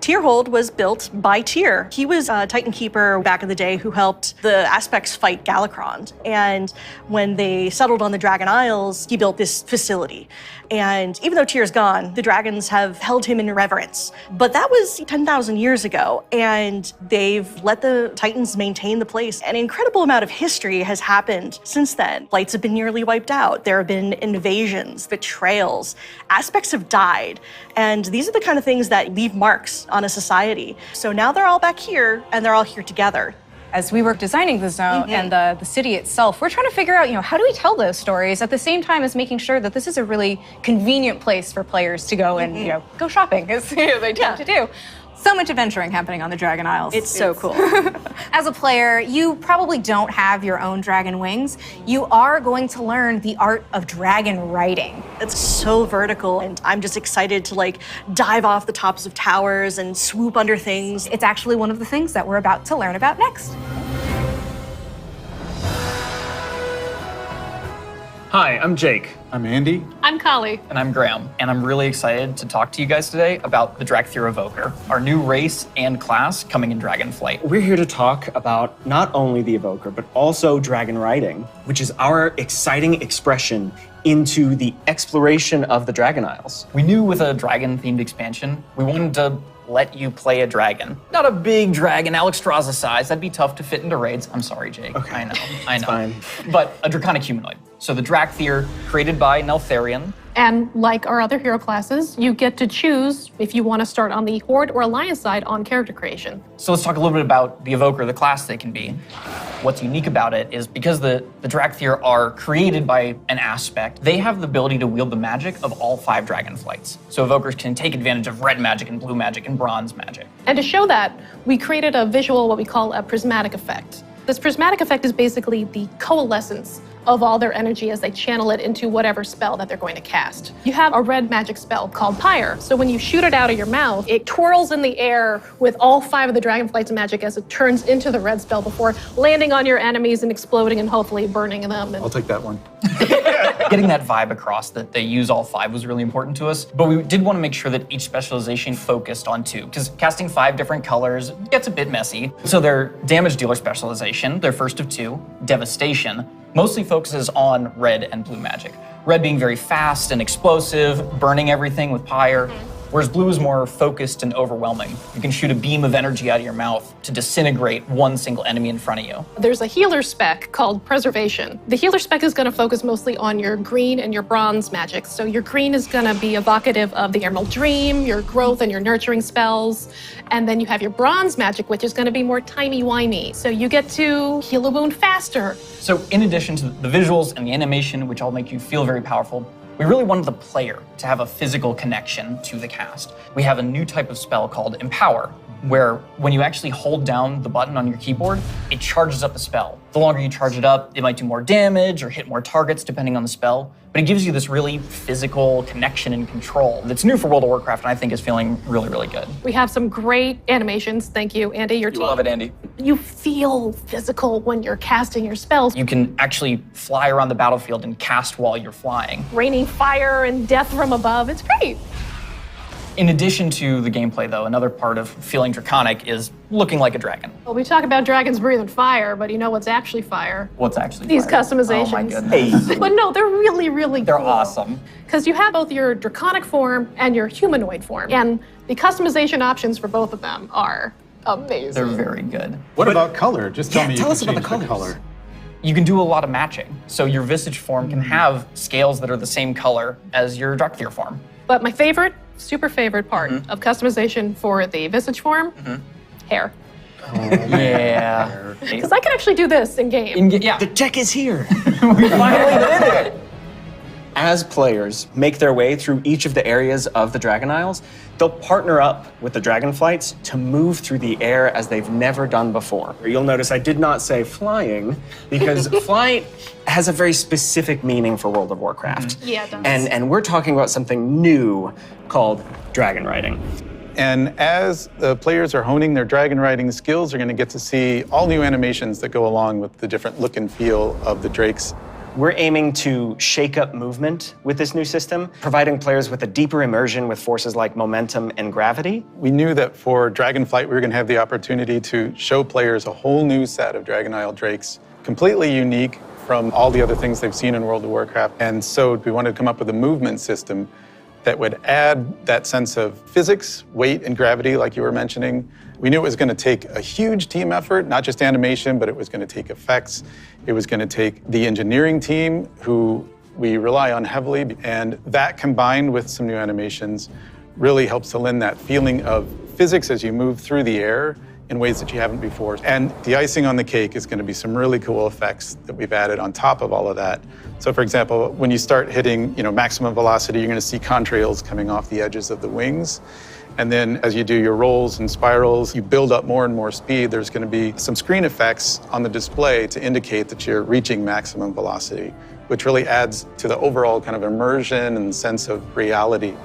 Speaker 12: Tyrhold was built by Tyr. He was a Titan Keeper back in the day who helped the Aspects fight Galakrond. And when they settled on the Dragon Isles, he built this facility. And even though Tyr's gone, the dragons have held him in reverence. But that was 10,000 years ago, and they've let the Titans maintain the place. An incredible amount of history has happened since then. Flights have been nearly wiped out. There have been invasions, betrayals. Aspects have died. And these are the kind of things that leave marks on a society. So now they're all back here, and they're all here together.
Speaker 14: As we were designing the zone and the city itself, we're trying to figure out, how do we tell those stories at the same time as making sure that this is a really convenient place for players to go and, go shopping, as they tend to do. So much adventuring happening on the Dragon Isles.
Speaker 12: It's so cool.
Speaker 14: As a player, you probably don't have your own dragon wings. You are going to learn the art of dragon riding.
Speaker 12: It's so vertical, and I'm just excited to dive off the tops of towers and swoop under things.
Speaker 14: It's actually one of the things that we're about to learn about next.
Speaker 15: Hi, I'm Jake.
Speaker 16: I'm Andy.
Speaker 10: I'm Kali.
Speaker 15: And I'm Graham. And I'm really excited to talk to you guys today about the Dracthyr Evoker, our new race and class coming in Dragonflight.
Speaker 17: We're here to talk about not only the Evoker, but also dragon riding, which is our exciting expression into the exploration of the Dragon Isles.
Speaker 15: We knew with a dragon-themed expansion, we wanted to let you play a dragon. Not a big dragon, Alexstrasza size. That'd be tough to fit into raids. I'm sorry, Jake.
Speaker 17: Okay.
Speaker 15: I know.
Speaker 17: It's fine.
Speaker 15: But a draconic humanoid. So the Dracthyr, created by Neltharion.
Speaker 10: And like our other hero classes, you get to choose if you want to start on the Horde or Alliance side on character creation.
Speaker 15: So let's talk a little bit about the Evoker, the class they can be. What's unique about it is because the Dracthyr are created by an aspect, they have the ability to wield the magic of all 5 dragonflights. So Evokers can take advantage of red magic and blue magic and bronze magic.
Speaker 10: And to show that, we created a visual, what we call a prismatic effect. This prismatic effect is basically the coalescence of all their energy as they channel it into whatever spell that they're going to cast. You have a red magic spell called Pyre. So when you shoot it out of your mouth, it twirls in the air with all 5 of the Dragonflight's magic as it turns into the red spell before landing on your enemies and exploding and hopefully burning them.
Speaker 16: I'll take that one.
Speaker 15: Getting that vibe across that they use all 5 was really important to us, but we did want to make sure that each specialization focused on 2, because casting 5 different colors gets a bit messy. So their damage dealer specialization, their first of 2, Devastation, mostly focuses on red and blue magic. Red being very fast and explosive, burning everything with Pyre. whereas blue is more focused and overwhelming. You can shoot a beam of energy out of your mouth to disintegrate one single enemy in front of you.
Speaker 10: There's a healer spec called Preservation. The healer spec is going to focus mostly on your green and your bronze magics. So your green is going to be evocative of the Emerald Dream, your growth and your nurturing spells. And then you have your bronze magic, which is going to be more timey-wimey. So you get to heal a wound faster.
Speaker 15: So in addition to the visuals and the animation, which all make you feel very powerful, we really wanted the player to have a physical connection to the cast. We have a new type of spell called Empower, where when you actually hold down the button on your keyboard, it charges up the spell. The longer you charge it up, it might do more damage or hit more targets depending on the spell, but it gives you this really physical connection and control that's new for World of Warcraft and I think is feeling really, really good.
Speaker 10: We have some great animations. Thank you, Andy, your team.
Speaker 15: You love it, Andy.
Speaker 10: You feel physical when you're casting your spells.
Speaker 15: You can actually fly around the battlefield and cast while you're flying.
Speaker 10: Raining fire and death from above. It's great.
Speaker 15: In addition to the gameplay, though, another part of feeling draconic is looking like a dragon.
Speaker 10: Well, we talk about dragons breathing fire, but you know what's actually fire?
Speaker 15: What's actually
Speaker 10: These
Speaker 15: fire?
Speaker 10: customizations.
Speaker 15: Oh my goodness.
Speaker 10: But no, they're really, really
Speaker 15: They're
Speaker 10: cool.
Speaker 15: awesome.
Speaker 10: Because you have both your draconic form and your humanoid form. And the customization options for both of them are amazing.
Speaker 15: They're very good.
Speaker 16: What about color? Just tell me you
Speaker 15: tell
Speaker 16: can
Speaker 15: us about the
Speaker 16: change
Speaker 15: color. You can do a lot of matching. So your Visage form can have scales that are the same color as your Dracthyr form.
Speaker 10: But my favorite, super favorite part of customization for the Visage form, hair.
Speaker 15: Yeah.
Speaker 10: Because I can actually do this in game.
Speaker 15: Yeah.
Speaker 17: The tech is here.
Speaker 15: We finally did it.
Speaker 17: As players make their way through each of the areas of the Dragon Isles, they'll partner up with the Dragonflights to move through the air as they've never done before. You'll notice I did not say flying, because flight has a very specific meaning for World of Warcraft.
Speaker 10: Yeah, it does.
Speaker 17: And we're talking about something new called dragon riding.
Speaker 16: And as the players are honing their dragon riding skills, they're going to get to see all new animations that go along with the different look and feel of the drakes.
Speaker 17: We're aiming to shake up movement with this new system, providing players with a deeper immersion with forces like momentum and gravity.
Speaker 16: We knew that for Dragonflight, we were going to have the opportunity to show players a whole new set of Dragon Isle drakes, completely unique from all the other things they've seen in World of Warcraft. And so we wanted to come up with a movement system that would add that sense of physics, weight, and gravity, like you were mentioning. We knew it was going to take a huge team effort, not just animation, but it was going to take effects. It was going to take the engineering team, who we rely on heavily, and that combined with some new animations really helps to lend that feeling of physics as you move through the air in ways that you haven't before. And the icing on the cake is going to be some really cool effects that we've added on top of all of that. So for example, when you start hitting maximum velocity, you're going to see contrails coming off the edges of the wings. And then as you do your rolls and spirals, you build up more and more speed. There's going to be some screen effects on the display to indicate that you're reaching maximum velocity, which really adds to the overall kind of immersion and sense of reality.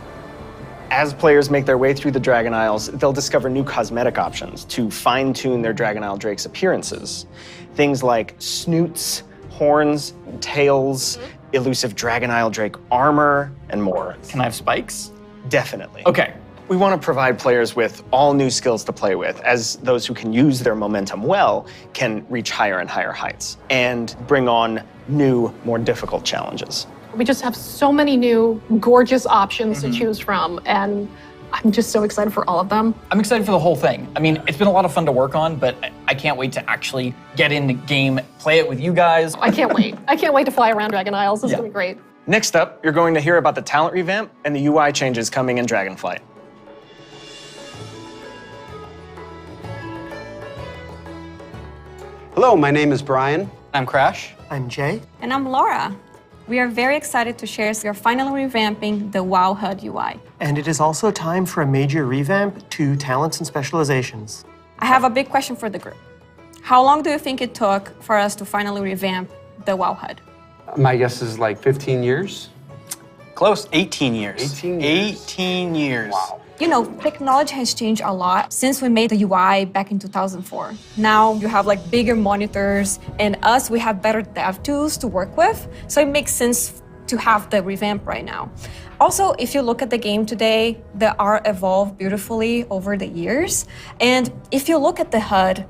Speaker 17: As players make their way through the Dragon Isles, they'll discover new cosmetic options to fine-tune their Dragon Isle Drake's appearances. Things like snoots, horns, tails, elusive Dragon Isle Drake armor, and more.
Speaker 15: Can I have spikes?
Speaker 17: Definitely.
Speaker 15: Okay.
Speaker 17: We want to provide players with all new skills to play with, as those who can use their momentum well can reach higher and higher heights, and bring on new, more difficult challenges.
Speaker 10: We just have so many new gorgeous options to choose from, and I'm just so excited for all of them.
Speaker 15: I'm excited for the whole thing. I mean, it's been a lot of fun to work on, but I can't wait to actually get in the game, play it with you guys.
Speaker 10: I can't wait. I can't wait to fly around Dragon Isles. This is gonna be great.
Speaker 17: Next up, you're going to hear about the talent revamp and the UI changes coming in Dragonflight.
Speaker 18: Hello, my name is Brian.
Speaker 19: I'm Crash.
Speaker 20: I'm Jay.
Speaker 21: And I'm Laura. We are very excited to share we are finally revamping the WoW HUD UI.
Speaker 20: And it is also time for a major revamp to talents and specializations.
Speaker 21: I have a big question for the group. How long do you think it took for us to finally revamp the WoW HUD?
Speaker 18: My guess is like 15 years.
Speaker 19: Close, 18 years.
Speaker 18: 18 years.
Speaker 19: 18 years.
Speaker 18: Wow.
Speaker 21: You know, technology has changed a lot since we made the UI back in 2004. Now you have like bigger monitors, and we have better dev tools to work with. So it makes sense to have the revamp right now. Also, if you look at the game today, the art evolved beautifully over the years. And if you look at the HUD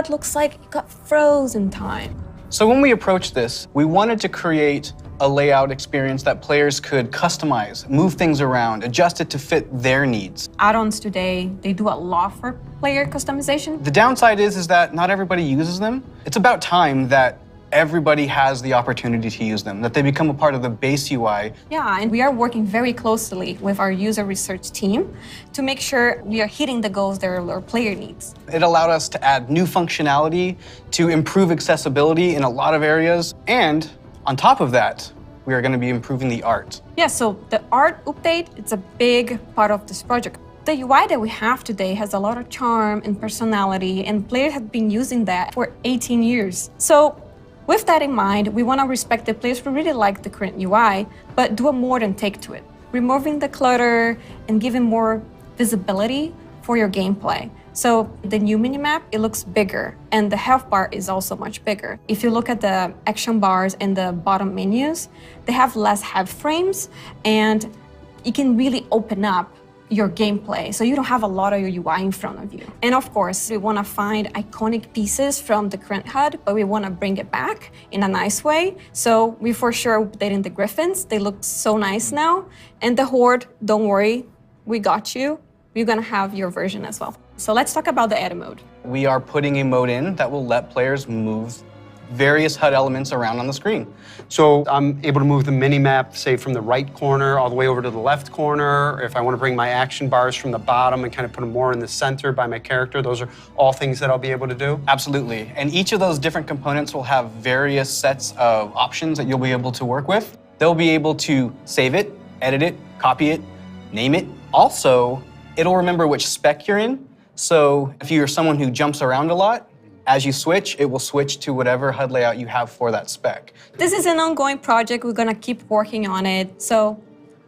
Speaker 21: looks like it got frozen time.
Speaker 19: So when we approached this, we wanted to create a layout experience that players could customize, move things around, adjust it to fit their needs.
Speaker 21: Add-ons today, they do a lot for player customization.
Speaker 19: The downside is that not everybody uses them. It's about time that everybody has the opportunity to use them, that they become a part of the base UI.
Speaker 21: Yeah, and we are working very closely with our user research team to make sure we are hitting the goals that our player needs.
Speaker 19: It allowed us to add new functionality, to improve accessibility in a lot of areas, and on top of that, we are going to be improving the art.
Speaker 21: Yeah, so the art update, it's a big part of this project. The UI that we have today has a lot of charm and personality, and players have been using that for 18 years. So with that in mind, we want to respect the players who really like the current UI, but do a more than take to it, removing the clutter and giving more visibility for your gameplay. So the new minimap, it looks bigger, and the health bar is also much bigger. If you look at the action bars and the bottom menus, they have less head frames, and you can really open up your gameplay, so you don't have a lot of your UI in front of you. And of course, we want to find iconic pieces from the current HUD, but we want to bring it back in a nice way. So we for sure updating the Griffins. They look so nice now. And the Horde, don't worry, we got you. We're going to have your version as well. So let's talk about the edit mode.
Speaker 19: We are putting a mode in that will let players move various HUD elements around on the screen.
Speaker 18: So I'm able to move the mini-map, say, from the right corner all the way over to the left corner. If I want to bring my action bars from the bottom and kind of put them more in the center by my character, those are all things that I'll be able to do?
Speaker 19: Absolutely. And each of those different components will have various sets of options that you'll be able to work with. They'll be able to save it, edit it, copy it, name it. Also, it'll remember which spec you're in. So if you're someone who jumps around a lot, as you switch, it will switch to whatever HUD layout you have for that spec.
Speaker 21: This is an ongoing project. We're going to keep working on it. So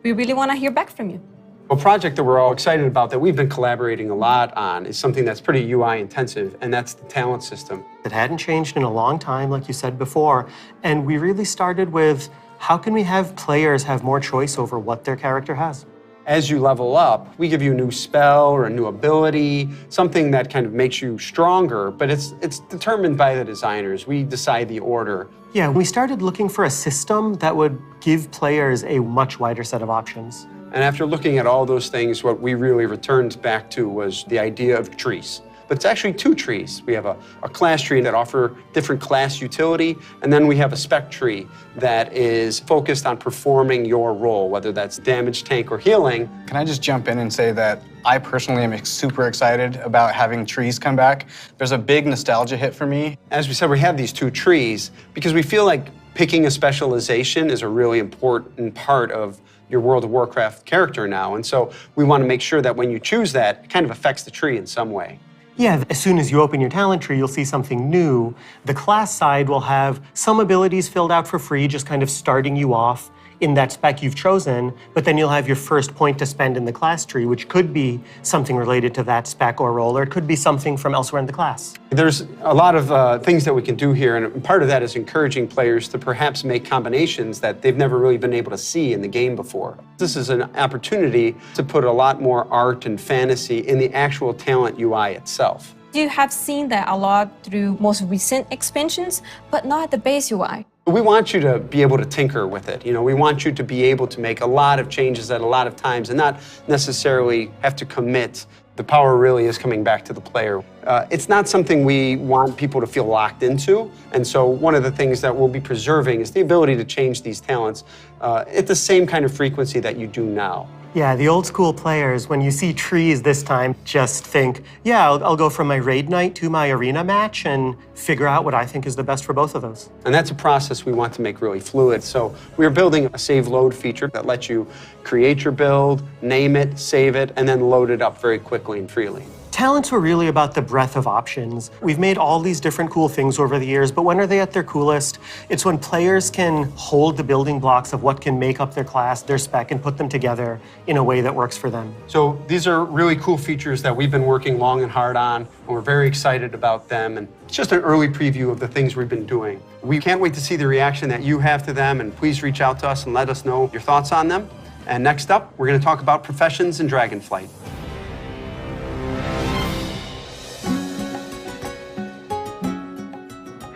Speaker 21: we really want to hear back from you.
Speaker 18: A project that we're all excited about that we've been collaborating a lot on is something that's pretty UI intensive, and that's the talent system.
Speaker 20: It hadn't changed in a long time, like you said before, and we really started with how can we have players have more choice over what their character has?
Speaker 18: As you level up, we give you a new spell or a new ability, something that kind of makes you stronger, but it's determined by the designers. We decide the order.
Speaker 20: Yeah, we started looking for a system that would give players a much wider set of options.
Speaker 18: And after looking at all those things, what we really returned back to was the idea of trees. But it's actually two trees. We have a class tree that offer different class utility, and then we have a spec tree that is focused on performing your role, whether that's damage, tank, or healing.
Speaker 19: Can I just jump in and say that I personally am super excited about having trees come back. There's a big nostalgia hit for me.
Speaker 18: As we said, we have these two trees because we feel like picking a specialization is a really important part of your World of Warcraft character now. And so we want to make sure that when you choose that, it kind of affects the tree in some way.
Speaker 20: Yeah, as soon as you open your talent tree, you'll see something new. The class side will have some abilities filled out for free, just kind of starting you off in that spec you've chosen, but then you'll have your first point to spend in the class tree, which could be something related to that spec or role, or it could be something from elsewhere in the class.
Speaker 18: There's a lot of things that we can do here, and part of that is encouraging players to perhaps make combinations that they've never really been able to see in the game before. This is an opportunity to put a lot more art and fantasy in the actual talent UI itself.
Speaker 21: You have seen that a lot through most recent expansions, but not the base UI.
Speaker 18: We want you to be able to tinker with it. We want you to be able to make a lot of changes at a lot of times and not necessarily have to commit. The power really is coming back to the player. It's not something we want people to feel locked into, and so one of the things that we'll be preserving is the ability to change these talents at the same kind of frequency that you do now.
Speaker 20: Yeah, the old school players, when you see trees this time, just think, yeah, I'll go from my raid night to my arena match and figure out what I think is the best for both of those.
Speaker 18: And that's a process we want to make really fluid. So we're building a save load feature that lets you create your build, name it, save it, and then load it up very quickly and freely.
Speaker 20: Talents were really about the breadth of options. We've made all these different cool things over the years, but when are they at their coolest? It's when players can hold the building blocks of what can make up their class, their spec, and put them together in a way that works for them.
Speaker 18: So these are really cool features that we've been working long and hard on, and we're very excited about them. And it's just an early preview of the things we've been doing. We can't wait to see the reaction that you have to them, and please reach out to us and let us know your thoughts on them. And next up, we're going to talk about professions in Dragonflight.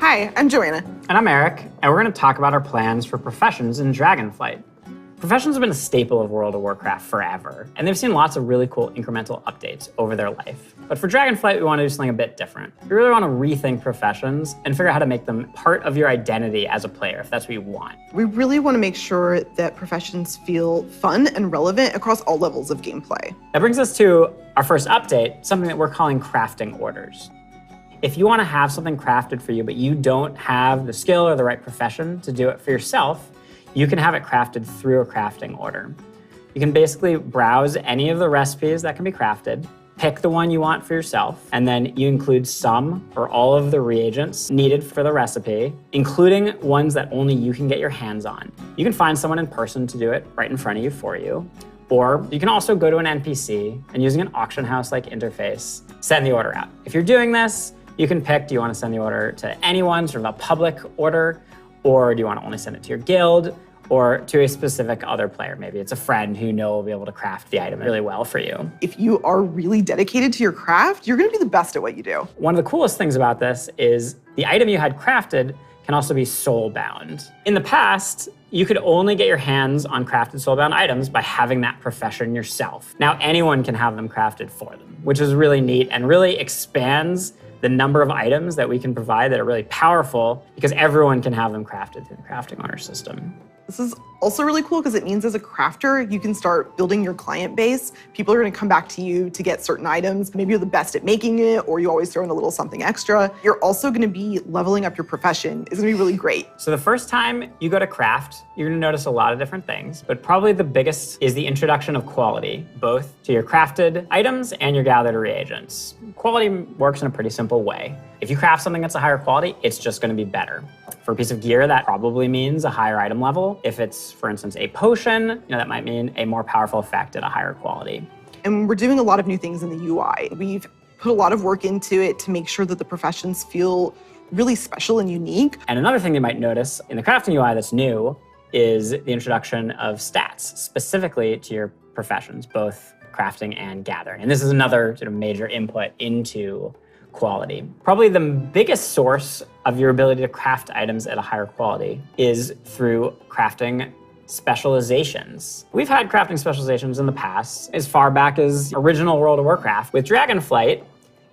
Speaker 4: Hi, I'm Joanna. And I'm Eric, and we're going to talk about our plans for professions in Dragonflight. Professions have been a staple of World of Warcraft forever, and they've seen lots of really cool incremental updates over their life. But for Dragonflight, we want to do something a bit different. We really want to rethink professions and figure out how to make them part of your identity as a player, if that's what you want.
Speaker 22: We really want to make sure that professions feel fun and relevant across all levels of gameplay.
Speaker 4: That brings us to our first update, something that we're calling crafting orders. If you want to have something crafted for you, but you don't have the skill or the right profession to do it for yourself, you can have it crafted through a crafting order. You can basically browse any of the recipes that can be crafted, pick the one you want for yourself, and then you include some or all of the reagents needed for the recipe, including ones that only you can get your hands on. You can find someone in person to do it right in front of you for you, or you can also go to an NPC and using an auction house-like interface, send the order out. If you're doing this, you can pick, do you want to send the order to anyone, sort of a public order, or do you want to only send it to your guild, or to a specific other player? Maybe it's a friend who you know will be able to craft the item really well for you.
Speaker 22: If you are really dedicated to your craft, you're going to be the best at what you do.
Speaker 4: One of the coolest things about this is the item you had crafted can also be soul-bound. In the past, you could only get your hands on crafted soul-bound items by having that profession yourself. Now anyone can have them crafted for them, which is really neat and really expands the number of items that we can provide that are really powerful because everyone can have them crafted through the crafting order system.
Speaker 22: This is also really cool because it means as a crafter, you can start building your client base. People are going to come back to you to get certain items. Maybe you're the best at making it, or you always throw in a little something extra. You're also going to be leveling up your profession. It's going to be really great.
Speaker 4: So the first time you go to craft, you're going to notice a lot of different things, but probably the biggest is the introduction of quality, both to your crafted items and your gathered reagents. Quality works in a pretty simple way. If you craft something that's a higher quality, it's just going to be better. For a piece of gear, that probably means a higher item level. If it's, for instance, a potion, that might mean a more powerful effect at a higher quality.
Speaker 22: And we're doing a lot of new things in the UI. We've put a lot of work into it to make sure that the professions feel really special and unique.
Speaker 4: And another thing you might notice in the crafting UI that's new is the introduction of stats specifically to your professions, both crafting and gathering. And this is another sort of major input into quality. Probably the biggest source of your ability to craft items at a higher quality is through crafting specializations. We've had crafting specializations in the past, as far back as original World of Warcraft. With Dragonflight,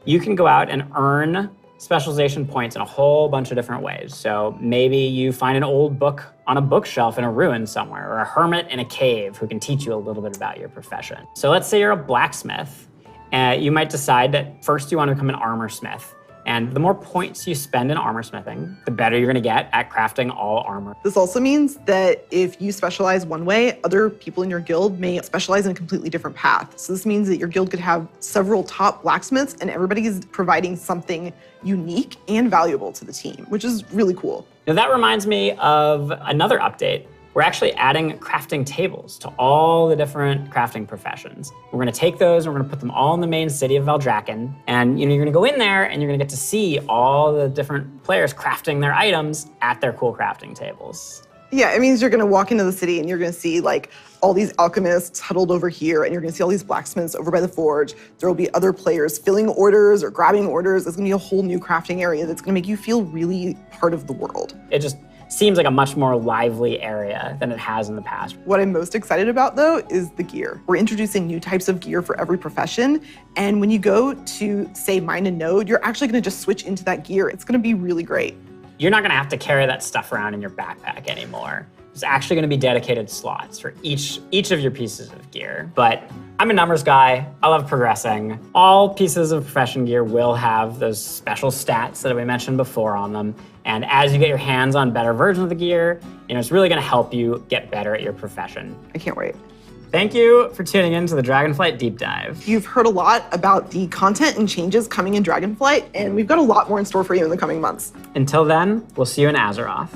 Speaker 4: you can go out and earn specialization points in a whole bunch of different ways. So maybe you find an old book on a bookshelf in a ruin somewhere, or a hermit in a cave who can teach you a little bit about your profession. So let's say you're a blacksmith. You might decide that first you want to become an armor smith. And the more points you spend in armor smithing, the better you're going to get at crafting all armor.
Speaker 22: This also means that if you specialize one way, other people in your guild may specialize in a completely different path. So this means that your guild could have several top blacksmiths and everybody is providing something unique and valuable to the team, which is really cool.
Speaker 4: Now that reminds me of another update. We're actually adding crafting tables to all the different crafting professions. We're going to take those and we're going to put them all in the main city of Thaldraszus. And you're going to go in there and you're going to get to see all the different players crafting their items at their cool crafting tables.
Speaker 22: Yeah, it means you're going to walk into the city and you're going to see like all these alchemists huddled over here, and you're going to see all these blacksmiths over by the forge. There will be other players filling orders or grabbing orders. There's going to be a whole new crafting area that's going to make you feel really part of the world.
Speaker 4: It just seems like a much more lively area than it has in the past.
Speaker 22: What I'm most excited about, though, is the gear. We're introducing new types of gear for every profession, and when you go to, say, mine a node, you're actually going to just switch into that gear. It's going to be really great.
Speaker 4: You're not going to have to carry that stuff around in your backpack anymore. There's actually going to be dedicated slots for each of your pieces of gear. But I'm a numbers guy. I love progressing. All pieces of profession gear will have those special stats that we mentioned before on them. And as you get your hands on better versions of the gear, it's really going to help you get better at your profession.
Speaker 22: I can't wait.
Speaker 4: Thank you for tuning in to the Dragonflight Deep Dive.
Speaker 22: You've heard a lot about the content and changes coming in Dragonflight, and we've got a lot more in store for you in the coming months.
Speaker 4: Until then, we'll see you in Azeroth.